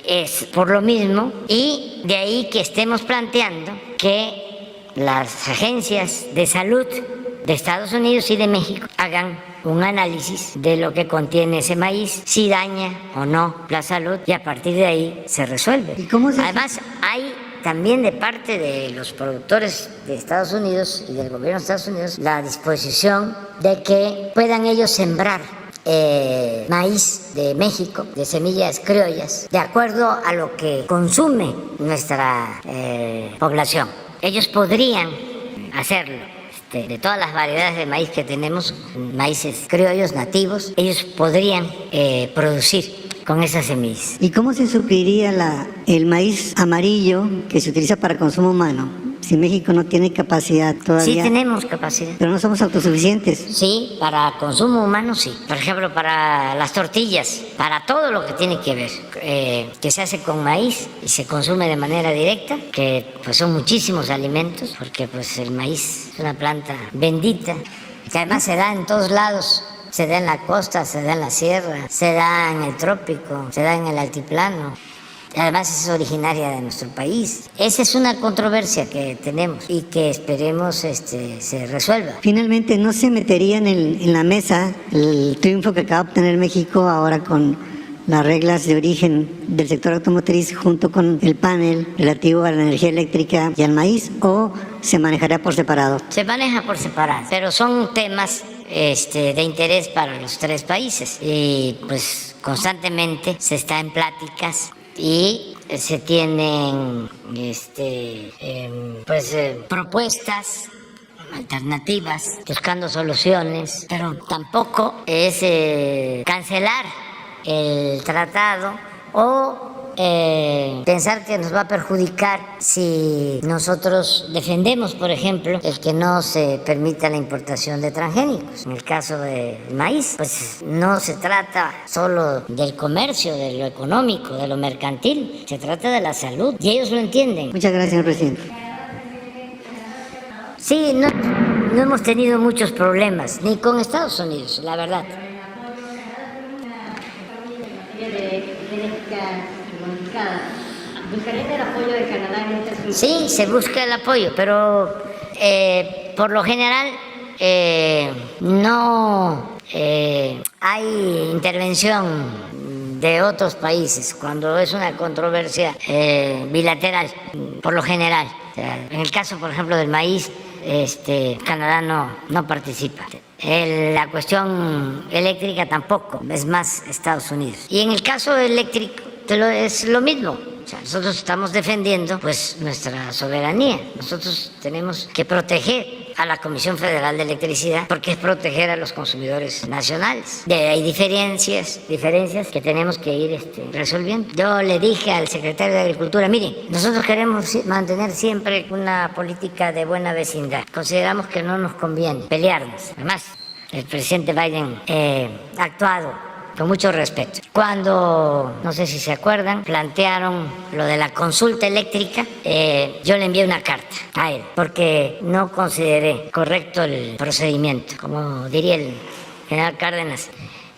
Es por lo mismo, y de ahí que estemos planteando que las agencias de salud de Estados Unidos y de México hagan un análisis de lo que contiene ese maíz, si daña o no la salud, y a partir de ahí se resuelve. Además, hay también de parte de los productores de Estados Unidos y del gobierno de Estados Unidos la disposición de que puedan ellos sembrar maíz de México, de semillas criollas, de acuerdo a lo que consume nuestra población. Ellos podrían hacerlo. De todas las variedades de maíz que tenemos, maíces criollos nativos, ellos podrían producir con esas semillas. ¿Y cómo se supliría el maíz amarillo que se utiliza para consumo humano? Si México no tiene capacidad todavía. Sí tenemos capacidad. Pero no somos autosuficientes. Sí, para consumo humano sí. Por ejemplo, para las tortillas, para todo lo que tiene que ver, que se hace con maíz y se consume de manera directa, que pues son muchísimos alimentos, porque pues el maíz es una planta bendita, que además se da en todos lados. Se da en la costa, se da en la sierra, se da en el trópico, se da en el altiplano. Además es originaria de nuestro país. Esa es una controversia que tenemos y que esperemos se resuelva. Finalmente, ¿no se metería en la mesa el triunfo que acaba de obtener México ahora con las reglas de origen del sector automotriz junto con el panel relativo a la energía eléctrica y al maíz, o se manejaría por separado? Se maneja por separado, pero son temas de interés para los tres países y pues constantemente se está en pláticas y se tienen propuestas alternativas, buscando soluciones, pero tampoco es cancelar el tratado o pensar que nos va a perjudicar si nosotros defendemos, por ejemplo, el que no se permita la importación de transgénicos. En el caso del maíz, pues no se trata solo del comercio, de lo económico, de lo mercantil, se trata de la salud y ellos lo entienden. Muchas gracias, señor presidente. Sí, no hemos tenido muchos problemas, ni con Estados Unidos, la verdad. ¿Buscarían el apoyo de Canadá en este asunto? Sí, se busca el apoyo, pero por lo general no hay intervención de otros países cuando es una controversia bilateral, por lo general. O sea, en el caso, por ejemplo, del maíz, Canadá no participa. La cuestión eléctrica tampoco, es más Estados Unidos. Y en el caso eléctrico es lo mismo. O sea, nosotros estamos defendiendo pues nuestra soberanía. Nosotros tenemos que proteger a la Comisión Federal de Electricidad porque es proteger a los consumidores nacionales. Hay diferencias que tenemos que ir resolviendo. Yo le dije al secretario de Agricultura, mire, nosotros queremos mantener siempre una política de buena vecindad. Consideramos que no nos conviene pelearnos. Además, el presidente Biden ha actuado con mucho respeto. Cuando, no sé si se acuerdan, plantearon lo de la consulta eléctrica, yo le envié una carta a él, porque no consideré correcto el procedimiento, como diría el general Cárdenas,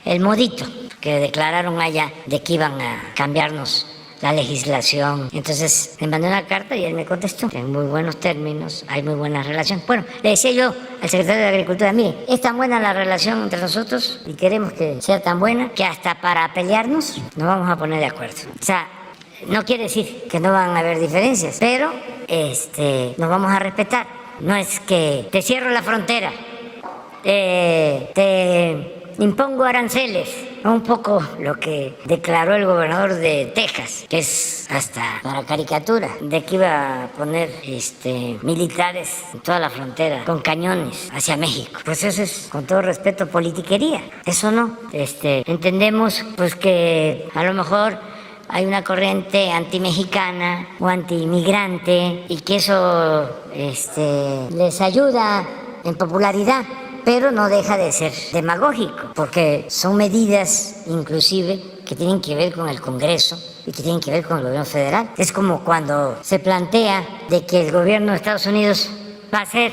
el modito que declararon allá de que iban a cambiarnos la legislación. Entonces le mandé una carta y él me contestó en muy buenos términos, hay muy buena relación. Bueno, le decía yo al secretario de Agricultura, mire, es tan buena la relación entre nosotros y queremos que sea tan buena que hasta para pelearnos nos vamos a poner de acuerdo. O sea, no quiere decir que no van a haber diferencias, pero nos vamos a respetar. No es que te cierro la frontera, te impongo aranceles, un poco lo que declaró el gobernador de Texas, que es hasta para caricatura, de que iba a poner militares en toda la frontera con cañones hacia México. Pues eso es, con todo respeto, politiquería. Eso no. Entendemos pues que a lo mejor hay una corriente antimexicana o antimigrante y que eso les ayuda en popularidad, pero no deja de ser demagógico, porque son medidas inclusive que tienen que ver con el Congreso y que tienen que ver con el gobierno federal. Es como cuando se plantea de que el gobierno de Estados Unidos va a hacer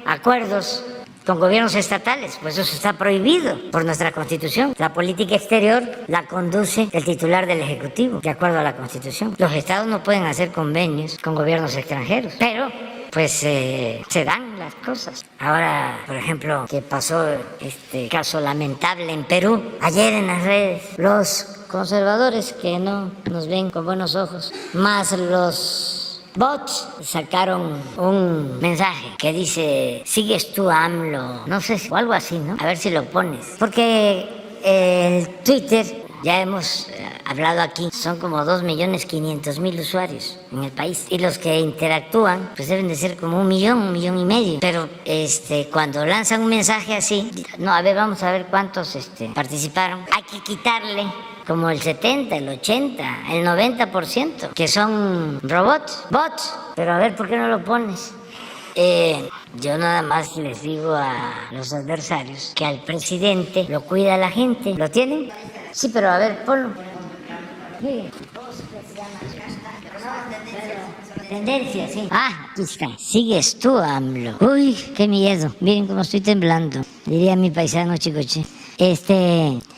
acuerdos con gobiernos estatales, pues eso está prohibido por nuestra Constitución. La política exterior la conduce el titular del Ejecutivo, de acuerdo a la Constitución. Los estados no pueden hacer convenios con gobiernos extranjeros, pero pues se dan las cosas. Ahora, por ejemplo, que pasó este caso lamentable en Perú, ayer en las redes, los conservadores que no nos ven con buenos ojos, más los bots, sacaron un mensaje que dice: sigues tú, AMLO, no sé, o algo así, ¿no? A ver si lo pones, porque el Twitter, ya hemos hablado aquí, son como 2.500.000 usuarios en el país, y los que interactúan pues deben de ser como 1.500.000, pero cuando lanzan un mensaje así, no, a ver, vamos a ver cuántos participaron, hay que quitarle como el 70, el 80, el 90%, que son robots, bots, pero a ver, ¿por qué no lo pones? Yo nada más les digo a los adversarios que al presidente lo cuida la gente. ¿Lo tienen? Sí, pero a ver, ponlo. Sí. Tendencia, sí. Ah, aquí está. Sigues tú, AMLO. Uy, qué miedo. Miren cómo estoy temblando. Diría mi paisano Chicoche.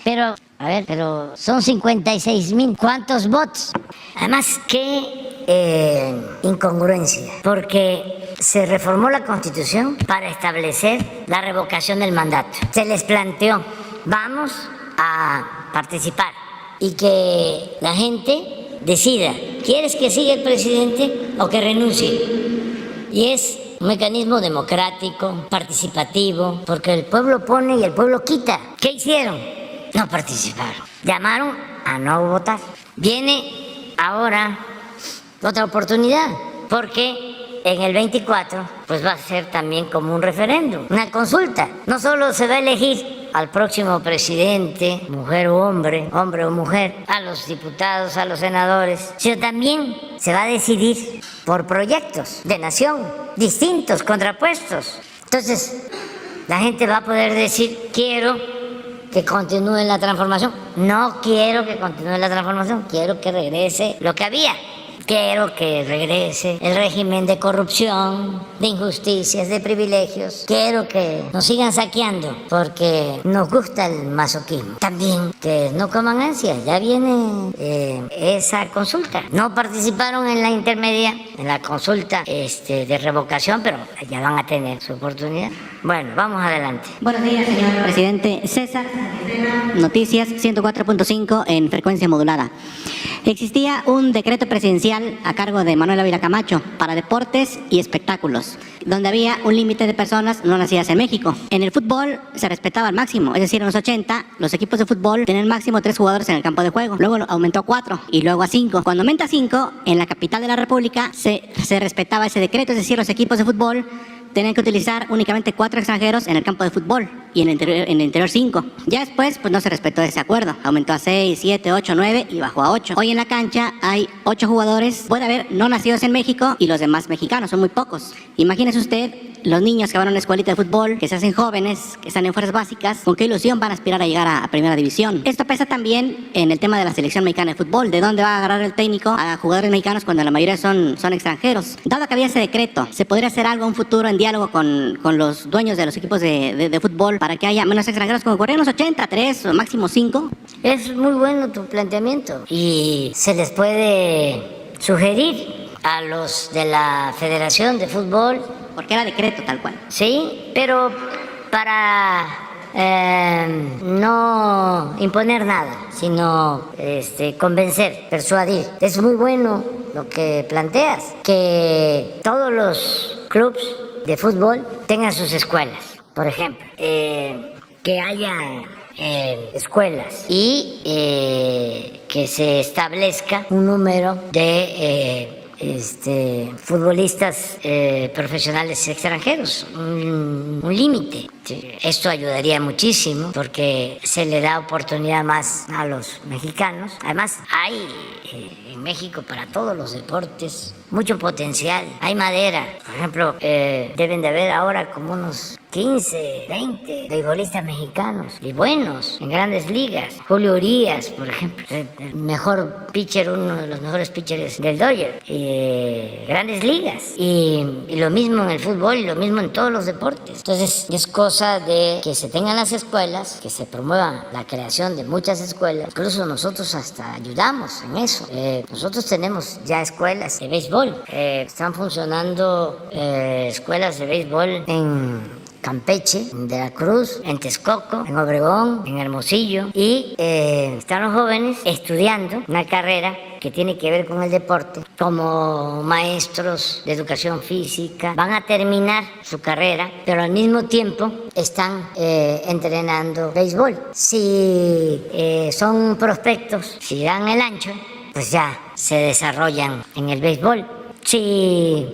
Pero, a ver, pero son 56,000. ¿Cuántos bots? Además, qué incongruencia. Porque se reformó la Constitución para establecer la revocación del mandato. Se les planteó, vamos a participar y que la gente decida, ¿quieres que siga el presidente o que renuncie? Y es un mecanismo democrático, participativo, porque el pueblo pone y el pueblo quita. ¿Qué hicieron? No participaron. Llamaron a no votar. Viene ahora otra oportunidad, porque en el 24 pues va a ser también como un referéndum, una consulta. No solo se va a elegir al próximo presidente, mujer o hombre, hombre o mujer, a los diputados, a los senadores, sino también se va a decidir por proyectos de nación, distintos, contrapuestos. Entonces, la gente va a poder decir, quiero que continúe la transformación, no quiero que continúe la transformación, quiero que regrese lo que había. Quiero que regrese el régimen de corrupción, de injusticias, de privilegios. Quiero que nos sigan saqueando porque nos gusta el masoquismo. También que no coman ansias, ya viene esa consulta. No participaron en la intermedia, en la consulta de revocación, pero ya van a tener su oportunidad. Bueno, vamos adelante. Buenos días, señor presidente. César, Noticias 104.5 en frecuencia modulada. Existía un decreto presidencial a cargo de Manuel Ávila Camacho para deportes y espectáculos, donde había un límite de personas no nacidas en México. En el fútbol se respetaba al máximo, es decir, en los 80 los equipos de fútbol tenían máximo 3 jugadores en el campo de juego, luego aumentó a 4 y luego a 5. Cuando aumenta a 5, en la capital de la República se respetaba ese decreto, es decir, los equipos de fútbol tenían que utilizar únicamente 4 extranjeros en el campo de fútbol y en el interior 5. Ya después, pues no se respetó ese acuerdo. Aumentó a 6, 7, 8, 9 y bajó a 8. Hoy en la cancha hay 8 jugadores. Puede haber no nacidos en México y los demás mexicanos, son muy pocos. Imagínese usted los niños que van a una escuelita de fútbol, que se hacen jóvenes, que están en fuerzas básicas, con qué ilusión van a aspirar a llegar a primera división. Esto pesa también en el tema de la selección mexicana de fútbol. ¿De dónde va a agarrar el técnico a jugadores mexicanos cuando la mayoría son extranjeros? Dado que había ese decreto, ¿se podría hacer algo en un futuro en diálogo con los dueños de los equipos de fútbol para que haya menos extranjeros como ocurrió en los 80, 3 o máximo 5? Es muy bueno tu planteamiento y se les puede sugerir a los de la Federación de Fútbol. Porque era decreto tal cual. Sí, pero para no imponer nada, sino convencer, persuadir. Es muy bueno lo que planteas, que todos los clubes de fútbol tengan sus escuelas, por ejemplo, que haya escuelas y que se establezca un número de futbolistas profesionales extranjeros, un límite. Esto ayudaría muchísimo porque se le da oportunidad más a los mexicanos. Además, hay en México para todos los deportes mucho potencial. Hay madera. Por ejemplo, deben de haber ahora como unos 15, 20 beisbolistas mexicanos y buenos en grandes ligas. Julio Urías, por ejemplo, el mejor pitcher, uno de los mejores pitchers del Dodger. Grandes ligas. Y lo mismo en el fútbol y lo mismo en todos los deportes. Entonces, es cosa de que se tengan las escuelas, que se promueva la creación de muchas escuelas. Incluso nosotros hasta ayudamos en eso. Nosotros tenemos ya escuelas de béisbol. Están funcionando escuelas de béisbol en Campeche, en Veracruz, en Texcoco, en Obregón, en Hermosillo, y están los jóvenes estudiando una carrera que tiene que ver con el deporte, como maestros de educación física. Van a terminar su carrera, pero al mismo tiempo están entrenando béisbol. Si son prospectos, si dan el ancho, pues ya se desarrollan en el béisbol. Si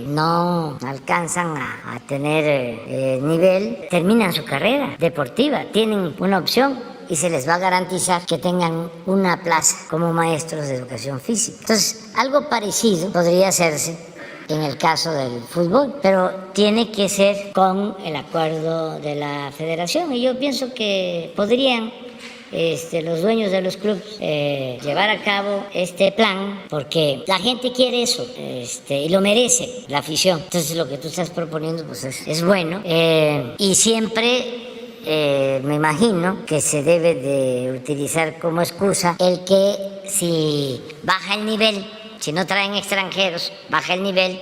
no alcanzan a tener nivel, terminan su carrera deportiva, tienen una opción y se les va a garantizar que tengan una plaza como maestros de educación física. Entonces, algo parecido podría hacerse en el caso del fútbol, pero tiene que ser con el acuerdo de la federación, y yo pienso que podrían los dueños de los clubes llevar a cabo este plan, porque la gente quiere eso y lo merece la afición. Entonces lo que tú estás proponiendo pues es bueno, y siempre me imagino que se debe de utilizar como excusa el que si baja el nivel, si no traen extranjeros, baja el nivel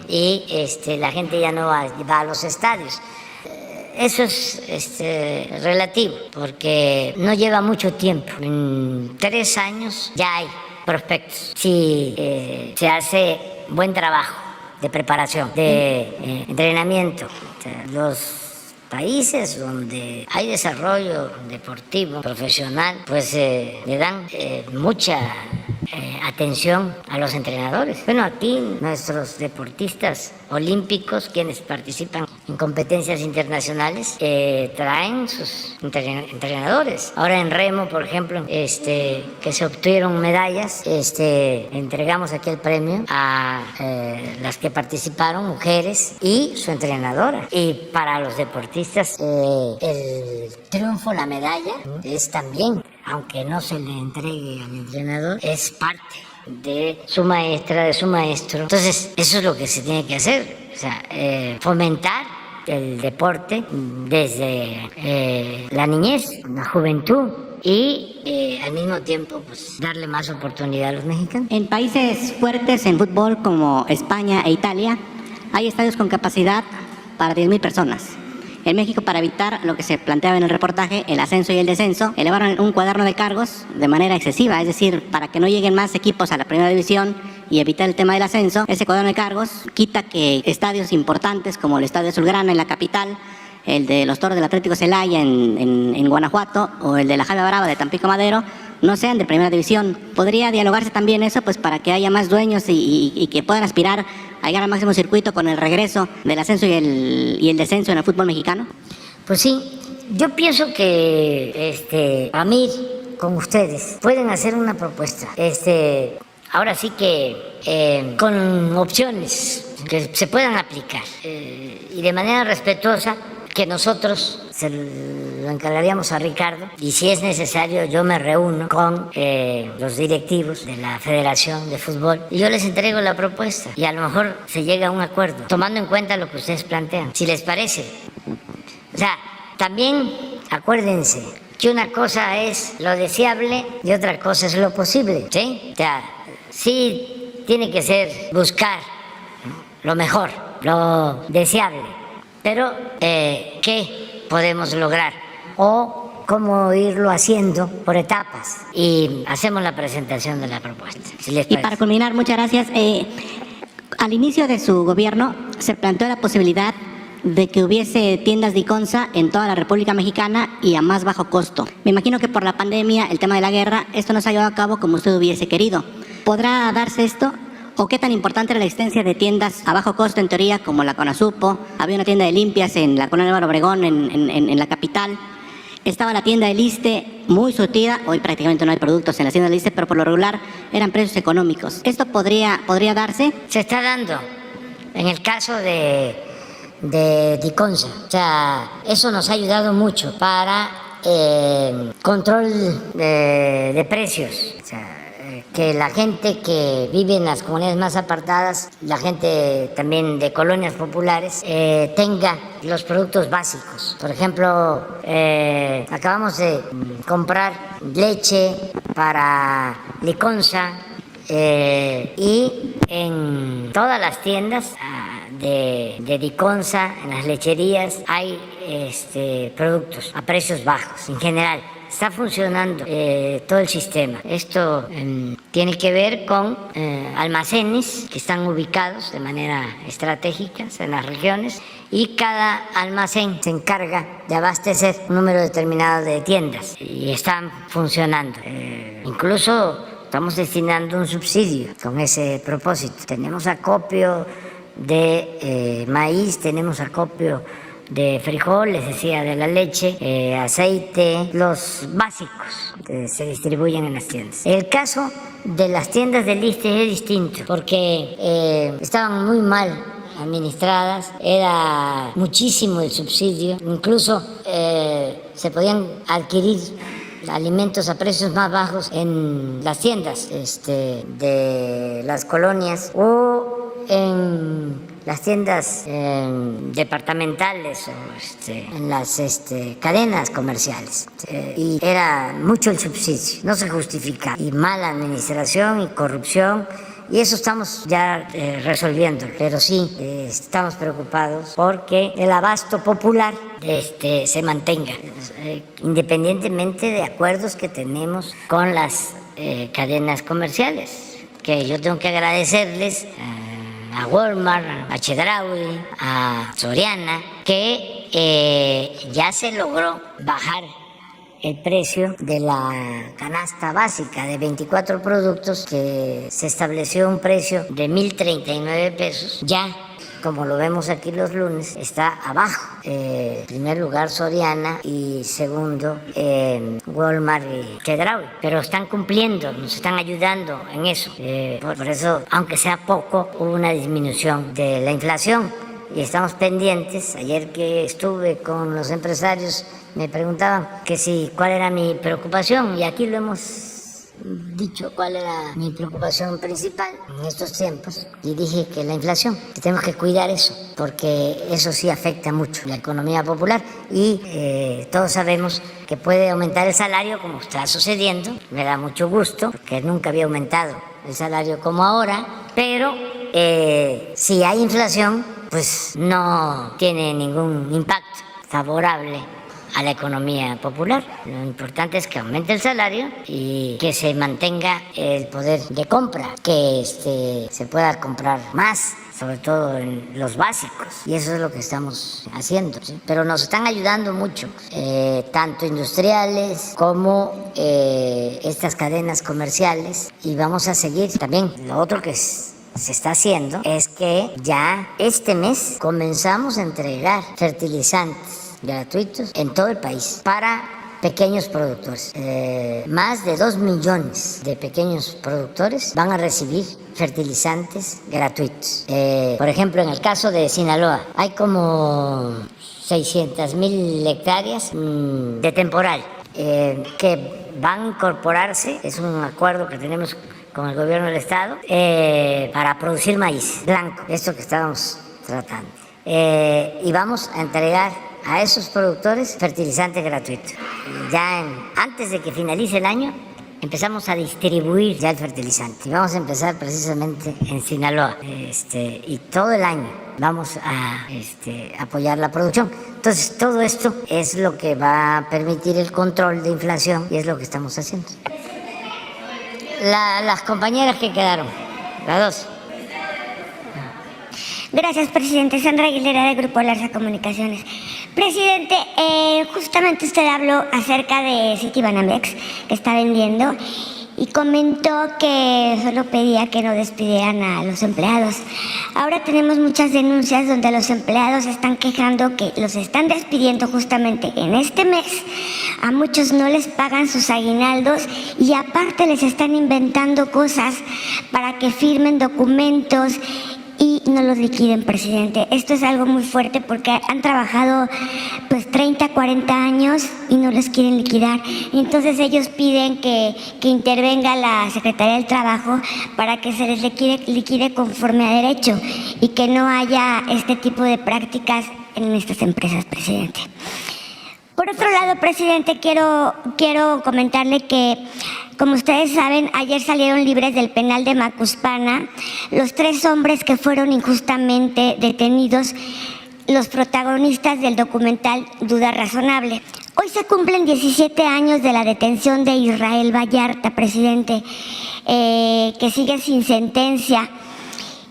y la gente ya no va a los estadios. Eso es relativo, porque no lleva mucho tiempo. En 3 años ya hay prospectos. Si se hace buen trabajo de preparación, de entrenamiento. Los países donde hay desarrollo deportivo, profesional, pues le dan mucha atención a los entrenadores. Bueno, aquí nuestros deportistas olímpicos, quienes participan en competencias internacionales, traen sus entrenadores. Ahora en remo, por ejemplo, que se obtuvieron medallas, entregamos aquí el premio a las que participaron, mujeres y su entrenadora. Y para los deportistas, el triunfo, la medalla, es también, aunque no se le entregue al entrenador, es parte de su maestra, de su maestro. Entonces, eso es lo que se tiene que hacer, o sea, fomentar el deporte desde la niñez, la juventud, y al mismo tiempo pues darle más oportunidad a los mexicanos. En países fuertes en fútbol como España e Italia, hay estadios con capacidad para 10,000 personas. En México, para evitar lo que se planteaba en el reportaje, el ascenso y el descenso, elevaron un cuaderno de cargos de manera excesiva, es decir, para que no lleguen más equipos a la primera división y evitar el tema del ascenso. Ese cuaderno de cargos quita que estadios importantes como el Estadio Azulgrana en la capital, el de los Toros del Atlético Celaya en Guanajuato o el de la Jaime Brava de Tampico Madero no sean de primera división. ¿Podría dialogarse también eso, pues, para que haya más dueños y que puedan aspirar a llegar al máximo circuito con el regreso del ascenso y el descenso en el fútbol mexicano? Pues sí, yo pienso que Amir, con ustedes, pueden hacer una propuesta. Ahora sí que con opciones que se puedan aplicar y de manera respetuosa, que nosotros se lo encargaríamos a Ricardo, y si es necesario yo me reúno con los directivos de la Federación de Fútbol y yo les entrego la propuesta y a lo mejor se llega a un acuerdo tomando en cuenta lo que ustedes plantean, si les parece. O sea, también acuérdense que una cosa es lo deseable y otra cosa es lo posible, ¿sí? O sea, sí tiene que ser buscar lo mejor, lo deseable. Pero, ¿qué podemos lograr? O cómo irlo haciendo por etapas. Y hacemos la presentación de la propuesta, si les parece. Y para culminar, muchas gracias. Al inicio de su gobierno se planteó la posibilidad de que hubiese tiendas Diconsa en toda la República Mexicana y a más bajo costo. Me imagino que por la pandemia, el tema de la guerra, esto no se ha llevado a cabo como usted hubiese querido. ¿Podrá darse esto? ¿O qué tan importante era la existencia de tiendas a bajo costo en teoría como la Conasupo? Había una tienda de limpias en la colonia Álvaro Obregón, en la capital. Estaba la tienda del Issste muy surtida. Hoy prácticamente no hay productos en la tienda del Issste, pero por lo regular eran precios económicos. ¿Esto podría darse? Se está dando en el caso de Diconsa. O sea, eso nos ha ayudado mucho para control de precios. O sea, que la gente que vive en las comunidades más apartadas, la gente también de colonias populares, tenga los productos básicos. Por ejemplo, acabamos de comprar leche para Diconsa y en todas las tiendas de Diconsa, en las lecherías, hay productos a precios bajos en general. Está funcionando todo el sistema. Esto tiene que ver con almacenes que están ubicados de manera estratégica en las regiones y cada almacén se encarga de abastecer un número determinado de tiendas y están funcionando. Incluso estamos destinando un subsidio con ese propósito. Tenemos acopio de maíz, tenemos acopio de frijol, les decía, de la leche, aceite, los básicos que se distribuyen en las tiendas. El caso de las tiendas del Issste es distinto porque estaban muy mal administradas, era muchísimo el subsidio, incluso se podían adquirir alimentos a precios más bajos en las tiendas de las colonias o en las tiendas departamentales o en las cadenas comerciales. Y era mucho el subsidio, no se justificaba. Y mala administración y corrupción. Y eso estamos ya resolviendo, pero sí estamos preocupados porque el abasto popular se mantenga, independientemente de acuerdos que tenemos con las cadenas comerciales, que yo tengo que agradecerles a Walmart, a Chedraui, a Soriana, que ya se logró bajar el precio de la canasta básica de 24 productos, que se estableció un precio de 1,039 pesos. Ya, como lo vemos aquí los lunes, está abajo. En primer lugar Soriana y segundo Walmart y Chedraui. Pero están cumpliendo, nos están ayudando en eso. Por eso, aunque sea poco, hubo una disminución de la inflación. Y estamos pendientes. Ayer que estuve con los empresarios me preguntaban cuál era mi preocupación, y aquí lo hemos dicho cuál era mi preocupación principal en estos tiempos, y dije que la inflación, que tenemos que cuidar eso, porque eso sí afecta mucho la economía popular y todos sabemos que puede aumentar el salario como está sucediendo. Me da mucho gusto porque nunca había aumentado el salario como ahora, pero si hay inflación, pues no tiene ningún impacto favorable a la economía popular. Lo importante es que aumente el salario y que se mantenga el poder de compra, que se pueda comprar más, sobre todo en los básicos, y eso es lo que estamos haciendo, ¿sí? Pero nos están ayudando mucho, tanto industriales como estas cadenas comerciales, y vamos a seguir también. Lo otro que se está haciendo es que ya este mes comenzamos a entregar fertilizantes gratuitos en todo el país para pequeños productores. Más de 2 millones de pequeños productores van a recibir fertilizantes gratuitos. Por ejemplo, en el caso de Sinaloa, hay como 600,000 hectáreas de temporal que van a incorporarse. Es un acuerdo que tenemos con el gobierno del estado para producir maíz blanco, esto que estábamos tratando. Y vamos a entregar a esos productores fertilizantes gratuitos. Ya antes de que finalice el año empezamos a distribuir ya el fertilizante. Y vamos a empezar precisamente en Sinaloa. Y todo el año vamos a apoyar la producción. Entonces, todo esto es lo que va a permitir el control de inflación y es lo que estamos haciendo. Las compañeras que quedaron, las dos. Gracias, presidente. Sandra Aguilera, del Grupo Larsa Comunicaciones. Presidente, justamente usted habló acerca de Citibanamex, que está vendiendo, y comentó que solo pedía que no despidieran a los empleados. Ahora tenemos muchas denuncias donde los empleados están quejando que los están despidiendo justamente en este mes. A muchos no les pagan sus aguinaldos y aparte les están inventando cosas para que firmen documentos y no los liquiden, presidente. Esto es algo muy fuerte porque han trabajado pues 30, 40 años y no los quieren liquidar. Y entonces ellos piden que intervenga la Secretaría del Trabajo para que se les liquide conforme a derecho y que no haya este tipo de prácticas en estas empresas, presidente. Por otro lado, presidente, quiero comentarle que, como ustedes saben, ayer salieron libres del penal de Macuspana los 3 hombres que fueron injustamente detenidos, los protagonistas del documental Duda Razonable. Hoy se cumplen 17 años de la detención de Israel Vallarta, presidente, que sigue sin sentencia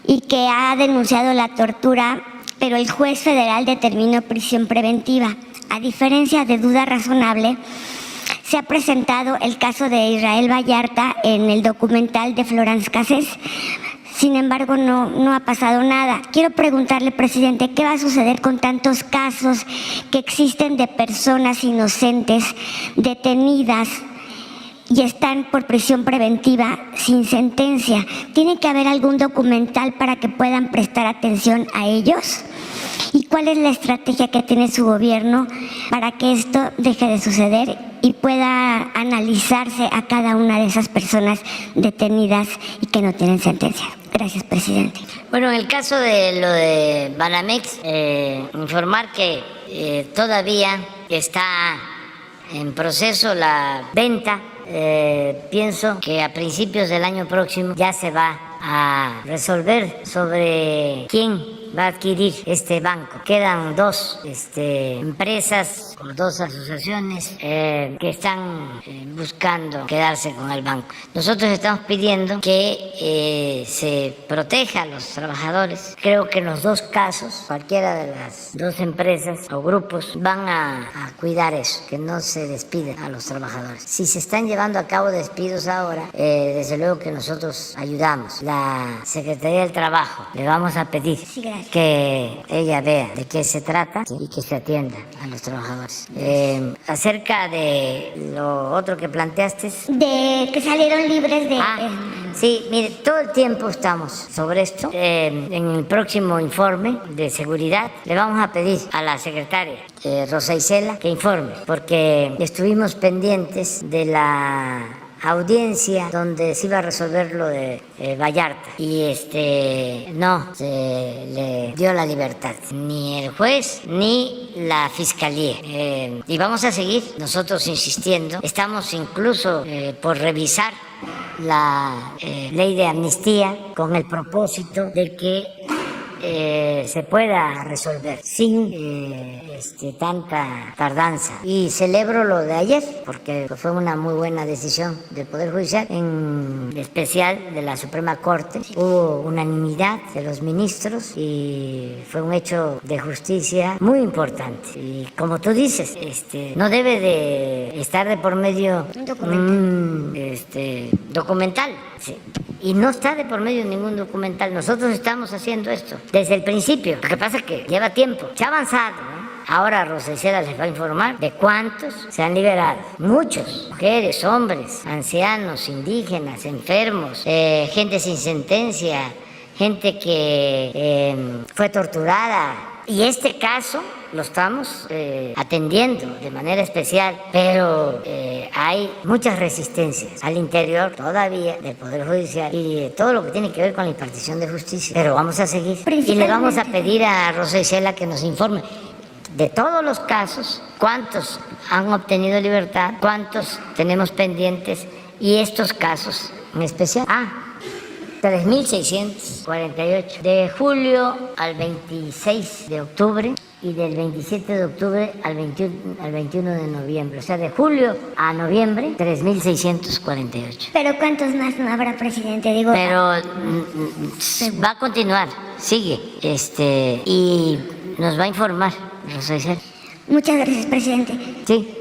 y que ha denunciado la tortura, pero el juez federal determinó prisión preventiva. A diferencia de Duda Razonable, se ha presentado el caso de Israel Vallarta en el documental de Florence Cassés. Sin embargo, no ha pasado nada. Quiero preguntarle, presidente, ¿qué va a suceder con tantos casos que existen de personas inocentes detenidas y están por prisión preventiva sin sentencia? ¿Tiene que haber algún documental para que puedan prestar atención a ellos? ¿Y cuál es la estrategia que tiene su gobierno para que esto deje de suceder y pueda analizarse a cada una de esas personas detenidas y que no tienen sentencia? Gracias, presidente. Bueno, en el caso de lo de Banamex, informar que todavía está en proceso la venta. Pienso que a principios del año próximo ya se va a resolver sobre quién va a adquirir este banco. Quedan 2 empresas o 2 asociaciones que están buscando quedarse con el banco. Nosotros estamos pidiendo que se proteja a los trabajadores. Creo que en los 2 casos, cualquiera de las 2 empresas o grupos van a cuidar eso, que no se despiden a los trabajadores. Si se están llevando a cabo despidos ahora, desde luego que nosotros ayudamos. La Secretaría del Trabajo le vamos a pedir que ella vea de qué se trata y que se atienda a los trabajadores. Acerca de lo otro que planteaste, De que salieron libres de... sí, mire, todo el tiempo estamos sobre esto. En el próximo informe de seguridad le vamos a pedir a la secretaria Rosa Isela que informe, porque estuvimos pendientes de la audiencia donde se iba a resolver lo de Vallarta y no se le dio la libertad, ni el juez ni la fiscalía, y vamos a seguir nosotros insistiendo. Estamos incluso por revisar la ley de amnistía con el propósito de que se pueda resolver sin tanta tardanza. Y celebro lo de ayer porque fue una muy buena decisión del Poder Judicial, en especial de la Suprema Corte. Hubo unanimidad de los ministros y fue un hecho de justicia muy importante. Y como tú dices, no debe de estar de por medio un documental. Sí. Y no está de por medio ningún documental. Nosotros estamos haciendo esto desde el principio. Lo que pasa es que lleva tiempo. Se ha avanzado, ¿no? Ahora Rosa Isela les va a informar de cuántos se han liberado. Muchos, mujeres, hombres, ancianos, indígenas, enfermos, gente sin sentencia, gente que fue torturada. Y este caso lo estamos atendiendo de manera especial, pero hay muchas resistencias al interior todavía del Poder Judicial y de todo lo que tiene que ver con la impartición de justicia. Pero vamos a seguir y le vamos a pedir a Rosa Isela que nos informe de todos los casos, cuántos han obtenido libertad, cuántos tenemos pendientes y estos casos en especial. 3.648. De julio al 26 de octubre y del 27 de octubre al 21 de noviembre. O sea, de julio a noviembre, 3.648. Pero ¿cuántos más no habrá, presidente? Digo, Pero va a continuar, sigue, y nos va a informar, Rosa Isela. muchas gracias, presidente. Sí.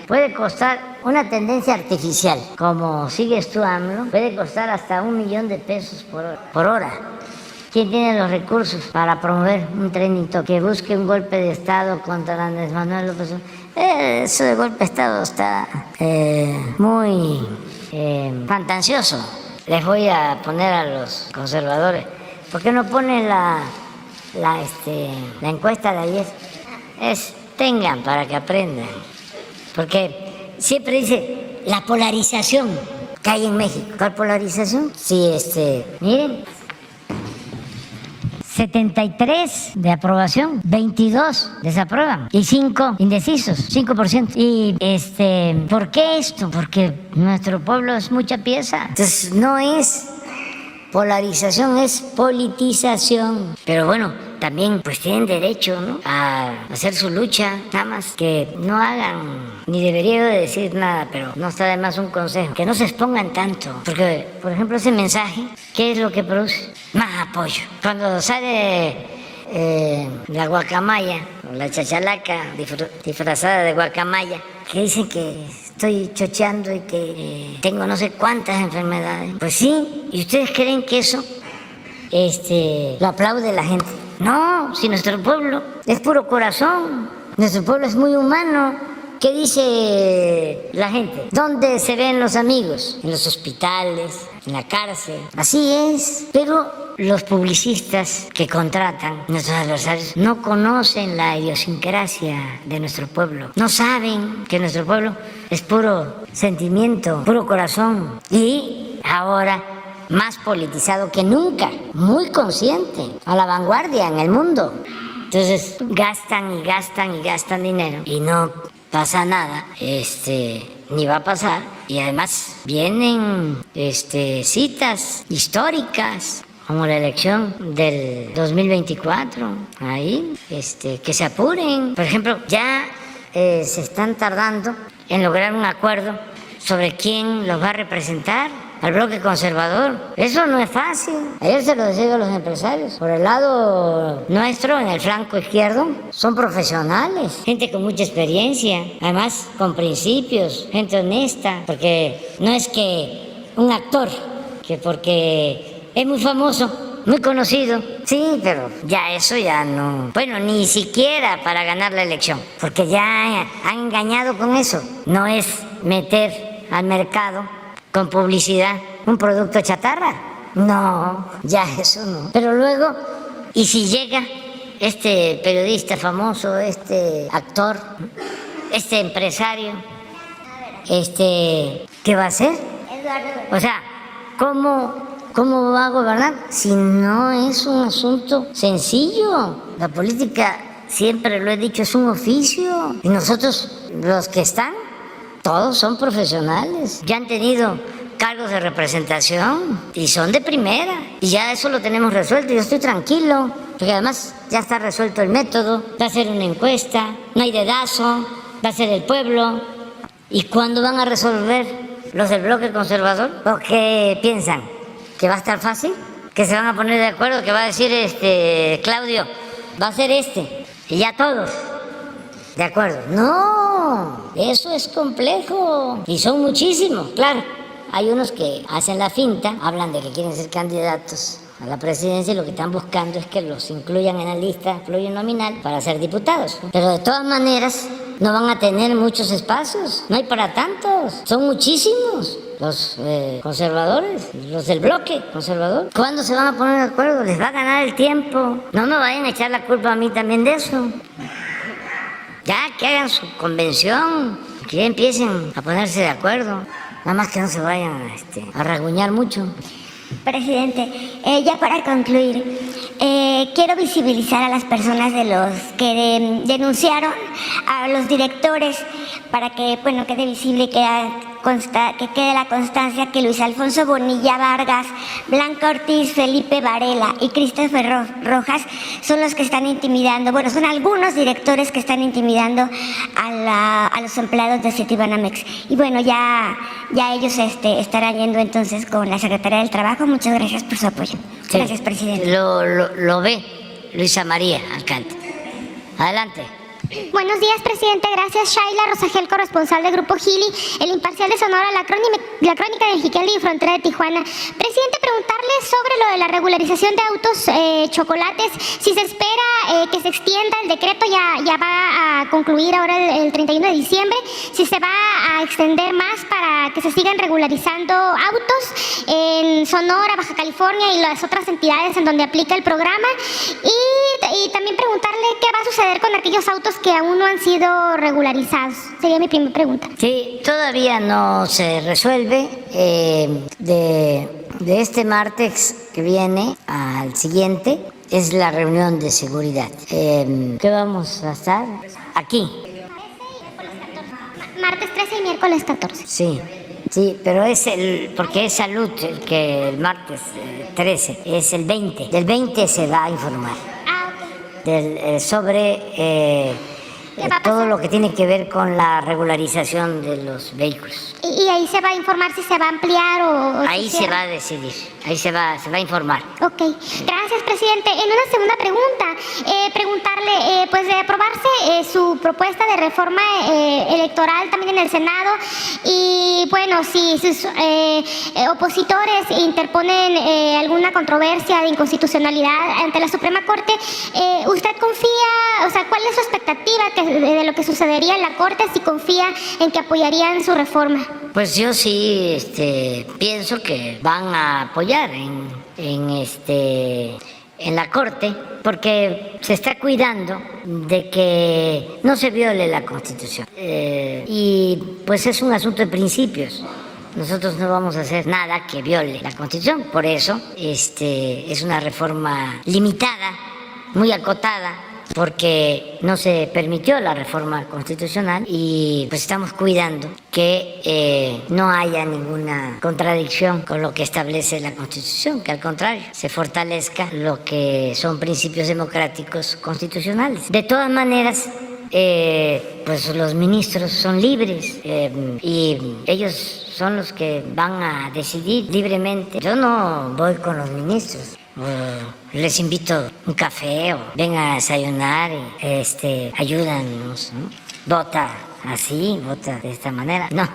Puede costar una tendencia artificial, como sigues tú, AMLO, puede costar hasta $1.000.000 por hora. ¿Quién tiene los recursos para promover un trending topic que busque un golpe de Estado contra Andrés Manuel López Obrador? Eso de golpe de Estado está muy fantasioso. Les voy a poner a los conservadores. ¿Por qué no ponen la encuesta de ayer? Tengan para que aprendan. Porque siempre dice la polarización que hay en México. ¿Cuál polarización? Sí, miren, 73 de aprobación, 22 desaprueban y 5 indecisos, 5%. Y ¿por qué esto? Porque nuestro pueblo es mucha pieza. Entonces no es polarización, es politización. Pero bueno, también pues tienen derecho, ¿no?, a hacer su lucha, nada más que no hagan, ni debería de decir nada, pero no está de más un consejo, que no se expongan tanto, porque por ejemplo ese mensaje, ¿qué es lo que produce? Más apoyo. Cuando sale la guacamaya, o la chachalaca disfrazada de guacamaya, que dicen que estoy chocheando y que tengo no sé cuántas enfermedades, pues sí, ¿y ustedes creen que eso lo aplaude la gente? No, si nuestro pueblo es puro corazón, nuestro pueblo es muy humano. ¿Qué dice la gente? ¿Dónde se ven los amigos? En los hospitales, en la cárcel. Así es, pero los publicistas que contratan nuestros adversarios no conocen la idiosincrasia de nuestro pueblo. No saben que nuestro pueblo es puro sentimiento, puro corazón. Y ahora más politizado que nunca, muy consciente, a la vanguardia en el mundo. Entonces gastan y gastan y gastan dinero y no pasa nada, ni va a pasar. Y además vienen citas históricas como la elección del 2024, ahí, que se apuren. Por ejemplo, ya se están tardando en lograr un acuerdo sobre quién los va a representar al bloque conservador. Eso no es fácil. Ayer se lo decía a los empresarios. Por el lado nuestro, en el flanco izquierdo, son profesionales, gente con mucha experiencia, además con principios, gente honesta, porque no es que un actor, que porque es muy famoso, muy conocido, sí, pero ya eso ya no. Bueno, ni siquiera para ganar la elección, porque ya han engañado con eso. No es meter al mercado con publicidad un producto chatarra. No, ya eso no. Pero luego, y si llega este periodista famoso, este actor, este empresario, ¿qué va a hacer? O sea, ¿cómo va a gobernar si no es un asunto sencillo? La política, siempre lo he dicho, es un oficio. Y nosotros, los que están, todos son profesionales, ya han tenido cargos de representación y son de primera. Y ya eso lo tenemos resuelto. Yo estoy tranquilo, porque además ya está resuelto el método. Va a ser una encuesta, no hay dedazo, va a ser el pueblo. ¿Y cuándo van a resolver los del bloque conservador? ¿O qué piensan? ¿Que va a estar fácil? ¿Que se van a poner de acuerdo? ¿Que va a decir Claudio, va a ser y ya todos de acuerdo? No, eso es complejo y son muchísimos, claro. Hay unos que hacen la finta, hablan de que quieren ser candidatos a la presidencia y lo que están buscando es que los incluyan en la lista plurinominal para ser diputados. Pero de todas maneras no van a tener muchos espacios, no hay para tantos, son muchísimos los conservadores, los del bloque conservador. ¿Cuándo se van a poner de acuerdo? Les va a ganar el tiempo. No me vayan a echar la culpa a mí también de eso. Ya que hagan su convención, que ya empiecen a ponerse de acuerdo. Nada más que no se vayan a rasguñar mucho. Presidente, ya para concluir, quiero visibilizar a las personas de los que denunciaron a los directores para que, bueno, quede visible que que quede la constancia que Luis Alfonso Bonilla Vargas, Blanca Ortiz, Felipe Varela y Christopher Rojas son los que están intimidando, bueno, son algunos directores que están intimidando a los empleados de Citibanamex. Y bueno, ya ellos estarán yendo entonces con la Secretaría del Trabajo. Muchas gracias por su apoyo. Sí. Gracias, presidente. Lo ve Luisa María Alcalde. Adelante. Buenos días, presidente. Gracias, Shaila Rosagel, corresponsal del Grupo Gili, El Imparcial de Sonora, la crónica de Jiquilpan y Frontera de Tijuana. Presidente, preguntarle sobre lo de la regularización de autos chocolates, si se espera que se extienda el decreto, ya va a concluir ahora el 31 de diciembre, si se va a extender más para que se sigan regularizando autos en Sonora, Baja California y las otras entidades en donde aplica el programa, y también preguntarle qué va a suceder con aquellos autos que aún no han sido regularizados. Sería mi primera pregunta. Sí, todavía no se resuelve. De este martes que viene al siguiente es la reunión de seguridad. ¿Qué vamos a estar? Aquí. Martes 13 y miércoles 14. Sí, pero porque es salud el martes 13, es el 20. Del 20 se va a informar. Sobre todo lo que tiene que ver con la regularización de los vehículos. ¿Y ahí se va a informar si se va a ampliar o ahí se va a decidir, ahí se va a informar. Ok, gracias, presidente. En una segunda pregunta, preguntarle, pues de aprobarse su propuesta de reforma electoral también en el Senado, y bueno, si sus opositores interponen alguna controversia de inconstitucionalidad ante la Suprema Corte, ¿usted confía, o sea, cuál es su expectativa de lo que sucedería en la Corte, si confía en que apoyarían su reforma? Pues yo sí pienso que van a apoyar en la Corte, porque se está cuidando de que no se viole la Constitución. Y pues es un asunto de principios. Nosotros no vamos a hacer nada que viole la Constitución. Por eso es una reforma limitada, muy acotada, porque no se permitió la reforma constitucional, y pues estamos cuidando que no haya ninguna contradicción con lo que establece la Constitución, que al contrario se fortalezca lo que son principios democráticos constitucionales. De todas maneras, pues los ministros son libres y ellos son los que van a decidir libremente. Yo no voy con los ministros. Les invito un café o vengan a desayunar y ayúdanos, ¿no? Vota así, vota de esta manera. No,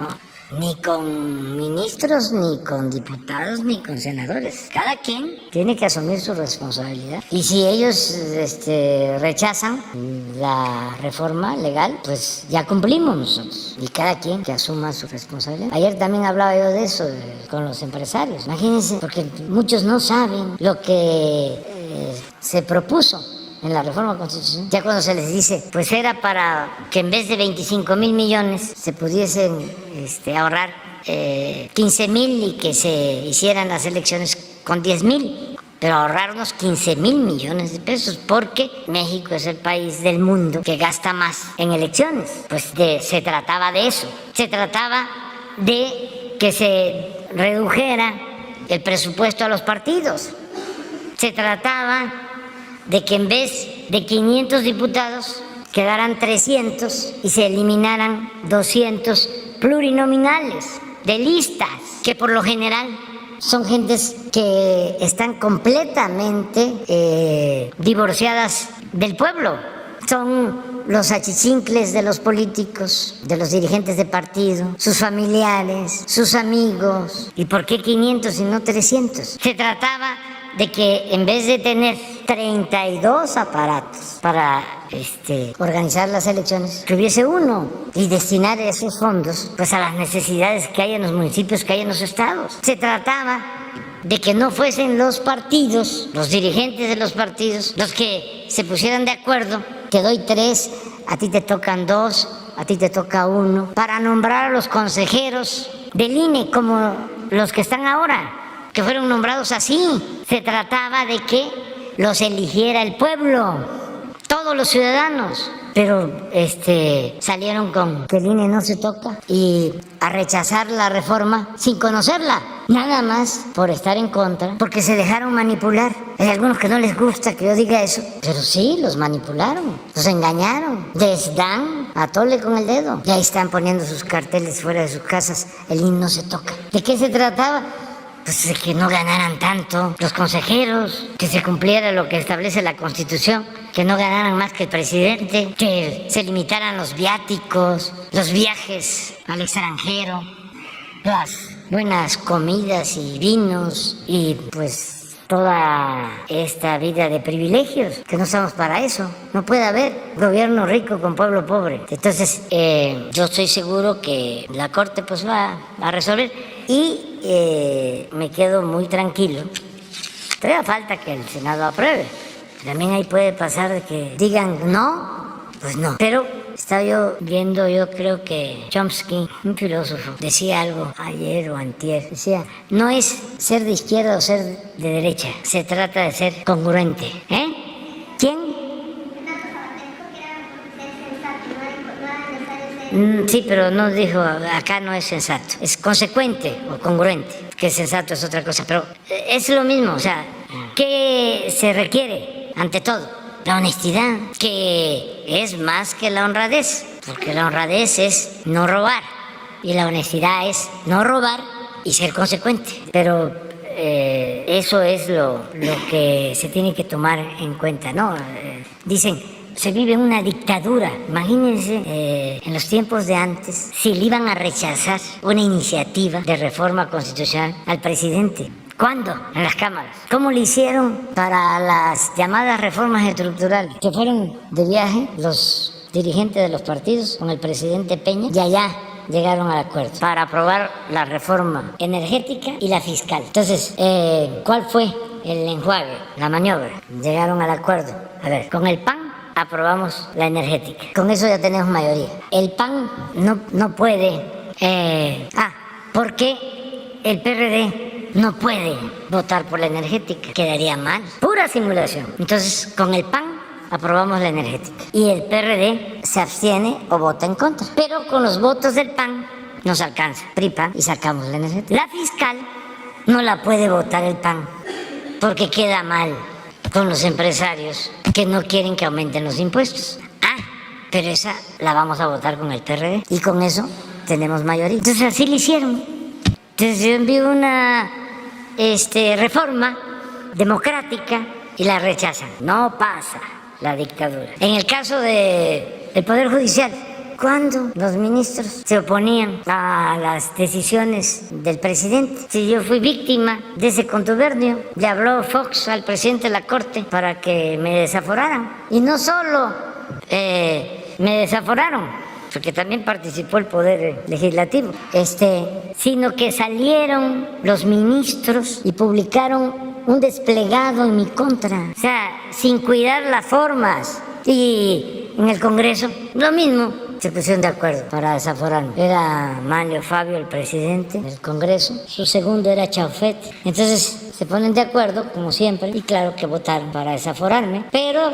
ni con ministros, ni con diputados, ni con senadores. Cada quien tiene que asumir su responsabilidad. Y si ellos rechazan la reforma legal, pues ya cumplimos nosotros. Y cada quien que asuma su responsabilidad. Ayer también hablaba yo de eso con los empresarios. Imagínense, porque muchos no saben lo que se propuso en la reforma constitucional. Ya cuando se les dice, pues era para que en vez de 25,000 millones se pudiesen ahorrar 15,000 y que se hicieran las elecciones con 10,000, pero ahorrarnos 15,000 millones de pesos, porque México es el país del mundo que gasta más en elecciones. Pues se trataba de eso, se trataba de que se redujera el presupuesto a los partidos, se trataba de que en vez de 500 diputados quedaran 300 y se eliminaran 200 plurinominales de listas, que por lo general son gentes que están completamente divorciadas del pueblo. Son los achichincles de los políticos, de los dirigentes de partido, sus familiares, sus amigos. ¿Y por qué 500 y no 300? Se trataba de que en vez de tener 32 aparatos para organizar las elecciones, que hubiese uno y destinar esos fondos pues a las necesidades que hay en los municipios, que hay en los estados. Se trataba de que no fuesen los partidos, los dirigentes de los partidos, los que se pusieran de acuerdo: te doy 3, a ti te tocan 2, a ti te toca 1, para nombrar a los consejeros del INE como los que están ahora, que fueron nombrados así. Se trataba de que los eligiera el pueblo, todos los ciudadanos, pero salieron con que el INE no se toca y a rechazar la reforma sin conocerla, nada más por estar en contra, porque se dejaron manipular. Hay algunos que no les gusta que yo diga eso, pero sí, los manipularon, los engañaron, les dan a tole con el dedo. Y ahí están poniendo sus carteles fuera de sus casas, el INE no se toca. ¿De qué se trataba? Pues de que no ganaran tanto los consejeros, que se cumpliera lo que establece la Constitución, que no ganaran más que el presidente, que se limitaran los viáticos, los viajes al extranjero, las buenas comidas y vinos y pues toda esta vida de privilegios, que no estamos para eso. No puede haber gobierno rico con pueblo pobre. Entonces, yo estoy seguro que la Corte pues va a resolver y me quedo muy tranquilo. Todavía falta que el Senado apruebe. También ahí puede pasar de que digan no, pues no. Pero estaba yo viendo, yo creo que Chomsky, un filósofo, decía algo ayer o antier. Decía, no es ser de izquierda o ser de derecha, se trata de ser congruente. ¿Quién? Sí, pero no dijo, acá no es sensato. Es consecuente o congruente, que sensato es otra cosa. Pero es lo mismo, o sea, ¿qué se requiere ante todo? La honestidad, que es más que la honradez, porque la honradez es no robar y la honestidad es no robar y ser consecuente. Pero eso es lo que se tiene que tomar en cuenta, ¿no? Dicen, se vive una dictadura. Imagínense en los tiempos de antes si le iban a rechazar una iniciativa de reforma constitucional al presidente. ¿Cuándo? En las cámaras. ¿Cómo le hicieron para las llamadas reformas estructurales? Que fueron de viaje los dirigentes de los partidos con el presidente Peña y allá llegaron al acuerdo para aprobar la reforma energética y la fiscal. Entonces, ¿cuál fue el enjuague, la maniobra? Llegaron al acuerdo. A ver, con el PAN aprobamos la energética. Con eso ya tenemos mayoría. El PAN no puede... ¿por qué el PRD no puede votar por la energética? Quedaría mal. Pura simulación. Entonces, con el PAN aprobamos la energética. Y el PRD se abstiene o vota en contra. Pero con los votos del PAN nos alcanza. PRI-PAN y sacamos la energética. La fiscal no la puede votar el PAN porque queda mal con los empresarios que no quieren que aumenten los impuestos. Pero esa la vamos a votar con el PRD y con eso tenemos mayoría. Entonces así lo hicieron. Entonces yo envío una reforma democrática y la rechazan. No pasa la dictadura. En el caso del Poder Judicial, cuando los ministros se oponían a las decisiones del presidente, si yo fui víctima de ese contubernio, le habló Fox al presidente de la Corte para que me desaforaran. Y no solo me desaforaron, porque también participó el Poder Legislativo, sino que salieron los ministros y publicaron un desplegado en mi contra, o sea, sin cuidar las formas. Y en el Congreso, lo mismo, se pusieron de acuerdo para desaforarme. Era Manlio Fabio, el presidente del Congreso, su segundo era Chaufet. Entonces se ponen de acuerdo, como siempre, y claro que votaron para desaforarme, pero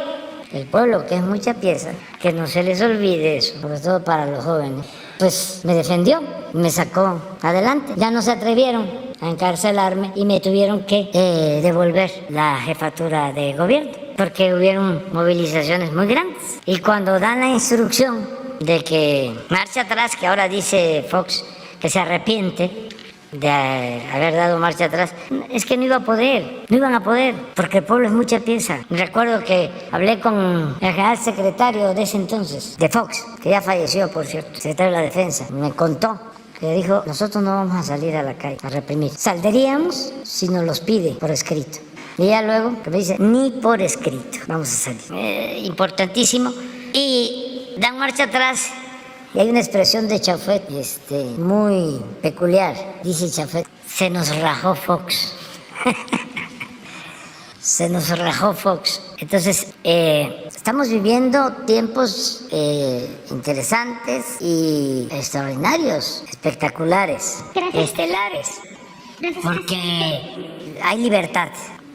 el pueblo, que es mucha pieza, que no se les olvide eso, sobre todo para los jóvenes, pues me defendió, me sacó adelante. Ya no se atrevieron a encarcelarme y me tuvieron que devolver la jefatura de gobierno, porque hubieron movilizaciones muy grandes. Y cuando dan la instrucción de que marcha atrás, que ahora dice Fox que se arrepiente de haber dado marcha atrás, es que no iban a poder, porque el pueblo es mucha pieza. Recuerdo que hablé con el general secretario de ese entonces, de Fox, que ya falleció, por cierto, secretario de la Defensa, me contó que dijo, nosotros no vamos a salir a la calle a reprimir, saldríamos si nos los pide por escrito. Y ya luego que me dice, ni por escrito vamos a salir. Importantísimo. Y dan marcha atrás. Y hay una expresión de Chaufet muy peculiar. Dice Chaufet, se nos rajó Fox. Se nos rajó Fox. Entonces, estamos viviendo tiempos interesantes y extraordinarios, espectaculares, estelares. Porque hay libertad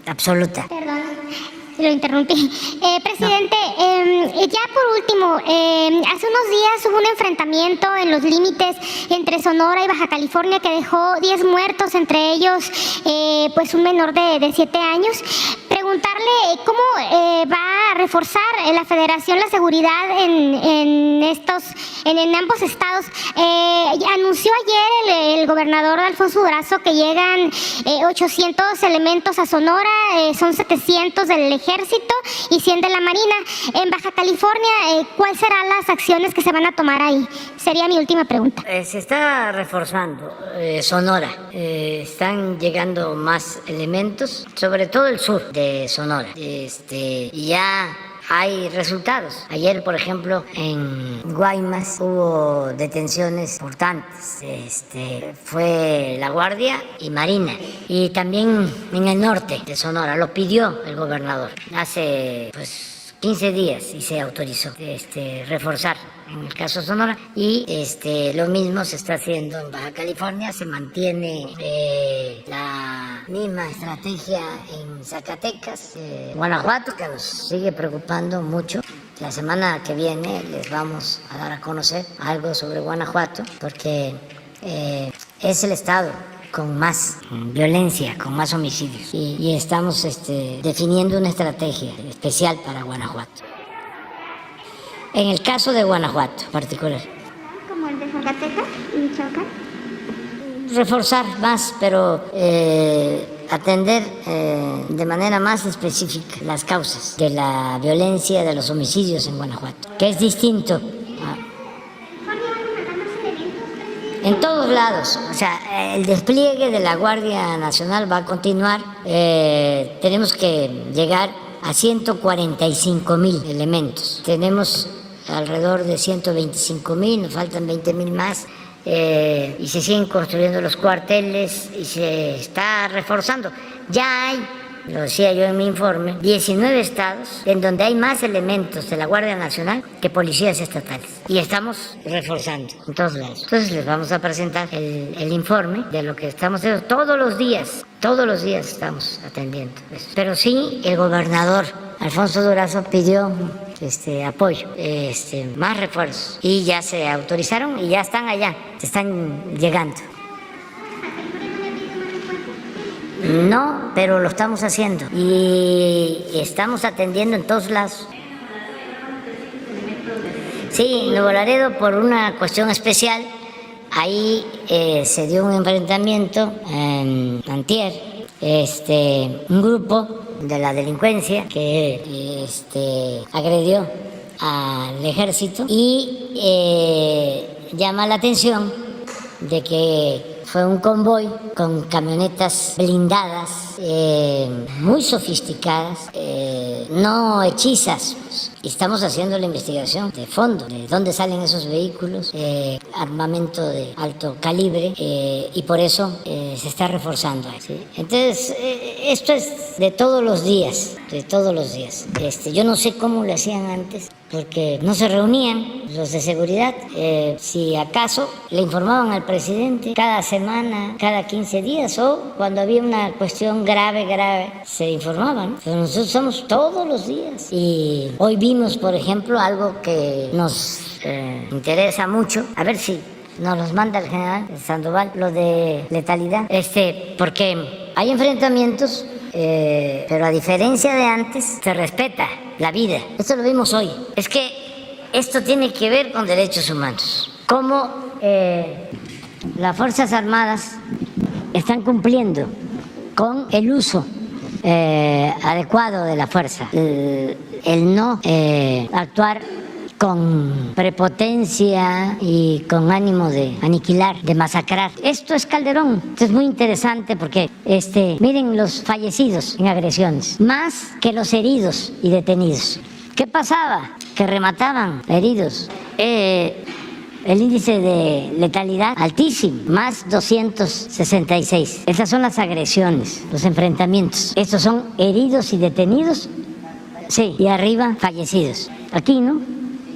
absoluta. Perdón. lo interrumpí. Presidente, ya por último, hace unos días hubo un enfrentamiento en los límites entre Sonora y Baja California que dejó 10 muertos, entre ellos pues un menor de 7 años. Preguntarle cómo va a reforzar la Federación la seguridad en ambos estados. Anunció ayer el gobernador Alfonso Durazo que llegan 800 elementos a Sonora, son 700 del Ejército y 100 de la Marina. En Baja California, ¿cuáles serán las acciones que se van a tomar ahí? Sería mi última pregunta. Se está reforzando Sonora. Están llegando más elementos, sobre todo el sur de Sonora. Ya hay resultados. Ayer, por ejemplo, en Guaymas hubo detenciones importantes. Fue la Guardia y Marina. Y también en el norte de Sonora, lo pidió el gobernador hace 15 días y se autorizó reforzar en el caso Sonora, y lo mismo se está haciendo en Baja California. Se mantiene la misma estrategia en Zacatecas, Guanajuato, que nos sigue preocupando mucho. La semana que viene les vamos a dar a conocer algo sobre Guanajuato, porque es el estado con más violencia, con más homicidios, y estamos definiendo una estrategia especial para Guanajuato. En el caso de Guanajuato en particular. ¿Como el de Zacatecas y Michoacán? Reforzar más, pero atender de manera más específica las causas de la violencia, de los homicidios en Guanajuato, que es distinto. En todos lados, o sea, el despliegue de la Guardia Nacional va a continuar. Tenemos que llegar a 145,000 elementos. Tenemos alrededor de 125,000, nos faltan 20,000 más. Y se siguen construyendo los cuarteles y se está reforzando. Ya hay, lo decía yo en mi informe, 19 estados en donde hay más elementos de la Guardia Nacional que policías estatales. Y estamos reforzando en todos lados. Entonces les vamos a presentar el informe de lo que estamos haciendo todos los días estamos atendiendo eso. Pero sí, el gobernador Alfonso Durazo pidió apoyo, más refuerzos, y ya se autorizaron y ya están allá, están llegando. No, pero lo estamos haciendo y estamos atendiendo en todos lados. Sí, Nuevo Laredo, por una cuestión especial, ahí se dio un enfrentamiento antier, un grupo de la delincuencia que agredió al ejército, y llama la atención de que fue un convoy con camionetas blindadas, muy sofisticadas, no hechizas. Estamos haciendo la investigación de fondo, de dónde salen esos vehículos, armamento de alto calibre, y por eso se está reforzando. ¿Sí? Entonces, esto es de todos los días, yo no sé cómo lo hacían antes, porque no se reunían los de seguridad. Si acaso le informaban al presidente cada semana, cada 15 días, o cuando había una cuestión grave, se informaban. Pero nosotros somos todos los días. Y hoy vimos, por ejemplo, algo que nos interesa mucho, a ver si nos los manda el general Sandoval, lo de letalidad, porque hay enfrentamientos, pero a diferencia de antes, se respeta la vida. Esto lo vimos hoy. Es que esto tiene que ver con derechos humanos. Cómo las Fuerzas Armadas están cumpliendo con el uso adecuado de la fuerza, el no actuar con prepotencia y con ánimo de aniquilar, de masacrar. Esto es Calderón. Esto es muy interesante porque miren los fallecidos en agresiones, más que los heridos y detenidos. ¿Qué pasaba? Que remataban heridos. El índice de letalidad altísimo, más 266. Esas son las agresiones, los enfrentamientos. Estos son heridos y detenidos, sí, y arriba fallecidos. Aquí, ¿no?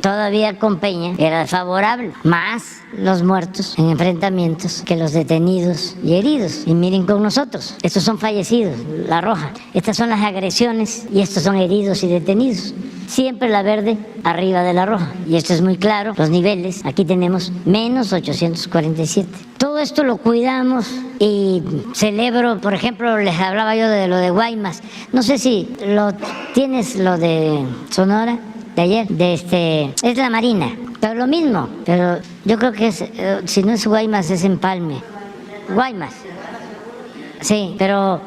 todavía con Peña era favorable, más los muertos en enfrentamientos que los detenidos y heridos. Y miren con nosotros, estos son fallecidos, la roja, estas son las agresiones y estos son heridos y detenidos. Siempre la verde arriba de la roja. Y esto es muy claro, los niveles, aquí tenemos menos 847. Todo esto lo cuidamos y celebro, por ejemplo, les hablaba yo de lo de Guaymas. No sé si lo tienes, lo de Sonora, de ayer, es la Marina, pero lo mismo, pero yo creo que es, si no es Guaymas, es Empalme. Guaymas, sí, pero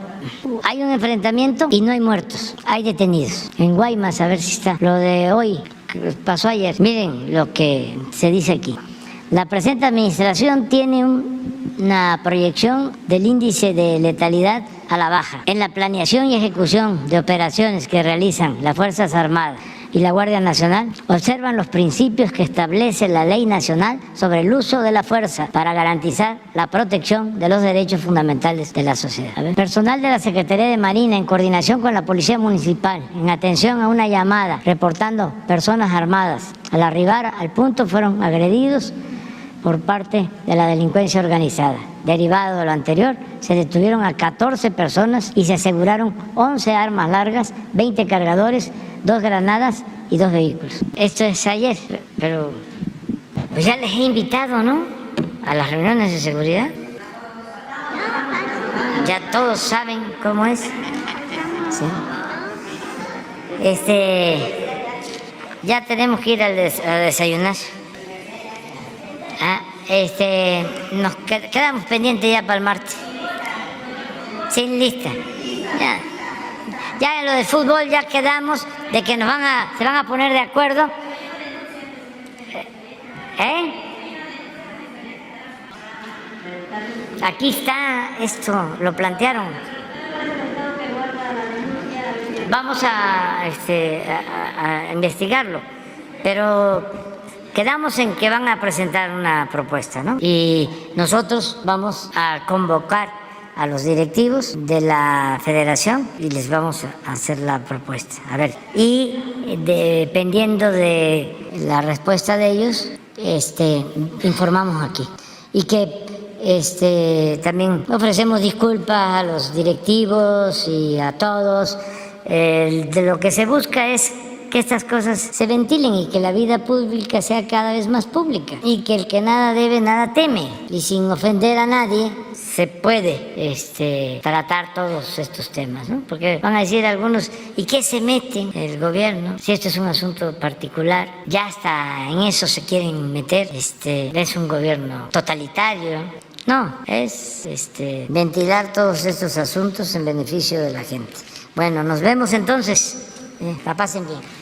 hay un enfrentamiento y no hay muertos, hay detenidos. En Guaymas, a ver si está. Lo de hoy, que pasó ayer, miren lo que se dice aquí. La presente administración tiene una proyección del índice de letalidad a la baja. En la planeación y ejecución de operaciones que realizan las Fuerzas Armadas y la Guardia Nacional, observan los principios que establece la Ley Nacional sobre el uso de la fuerza para garantizar la protección de los derechos fundamentales de la sociedad. Personal de la Secretaría de Marina, en coordinación con la Policía Municipal, en atención a una llamada reportando personas armadas, al arribar al punto fueron agredidos por parte de la delincuencia organizada. Derivado de lo anterior, se detuvieron a 14 personas y se aseguraron 11 armas largas, 20 cargadores, 2 granadas y 2 vehículos. Esto es ayer, pero pues ya les he invitado, ¿no?, a las reuniones de seguridad. Ya todos saben cómo es. ¿Sí? Ya tenemos que ir a desayunar. Nos quedamos pendientes ya para el martes. Sin lista. Ya en lo del fútbol ya quedamos de que se van a poner de acuerdo. Aquí está esto, lo plantearon. Vamos a investigarlo, pero quedamos en que van a presentar una propuesta, ¿no? Y nosotros vamos a convocar a los directivos de la federación y les vamos a hacer la propuesta. A ver, y dependiendo de la respuesta de ellos, informamos aquí. Y que también ofrecemos disculpas a los directivos y a todos. De lo que se busca es que estas cosas se ventilen y que la vida pública sea cada vez más pública y que el que nada debe, nada teme. Y sin ofender a nadie se puede tratar todos estos temas, ¿no? Porque van a decir algunos, ¿y qué se mete el gobierno? Si esto es un asunto particular, ya hasta en eso se quieren meter. Es un gobierno totalitario. No, es ventilar todos estos asuntos en beneficio de la gente. Bueno, nos vemos entonces. La pasen bien.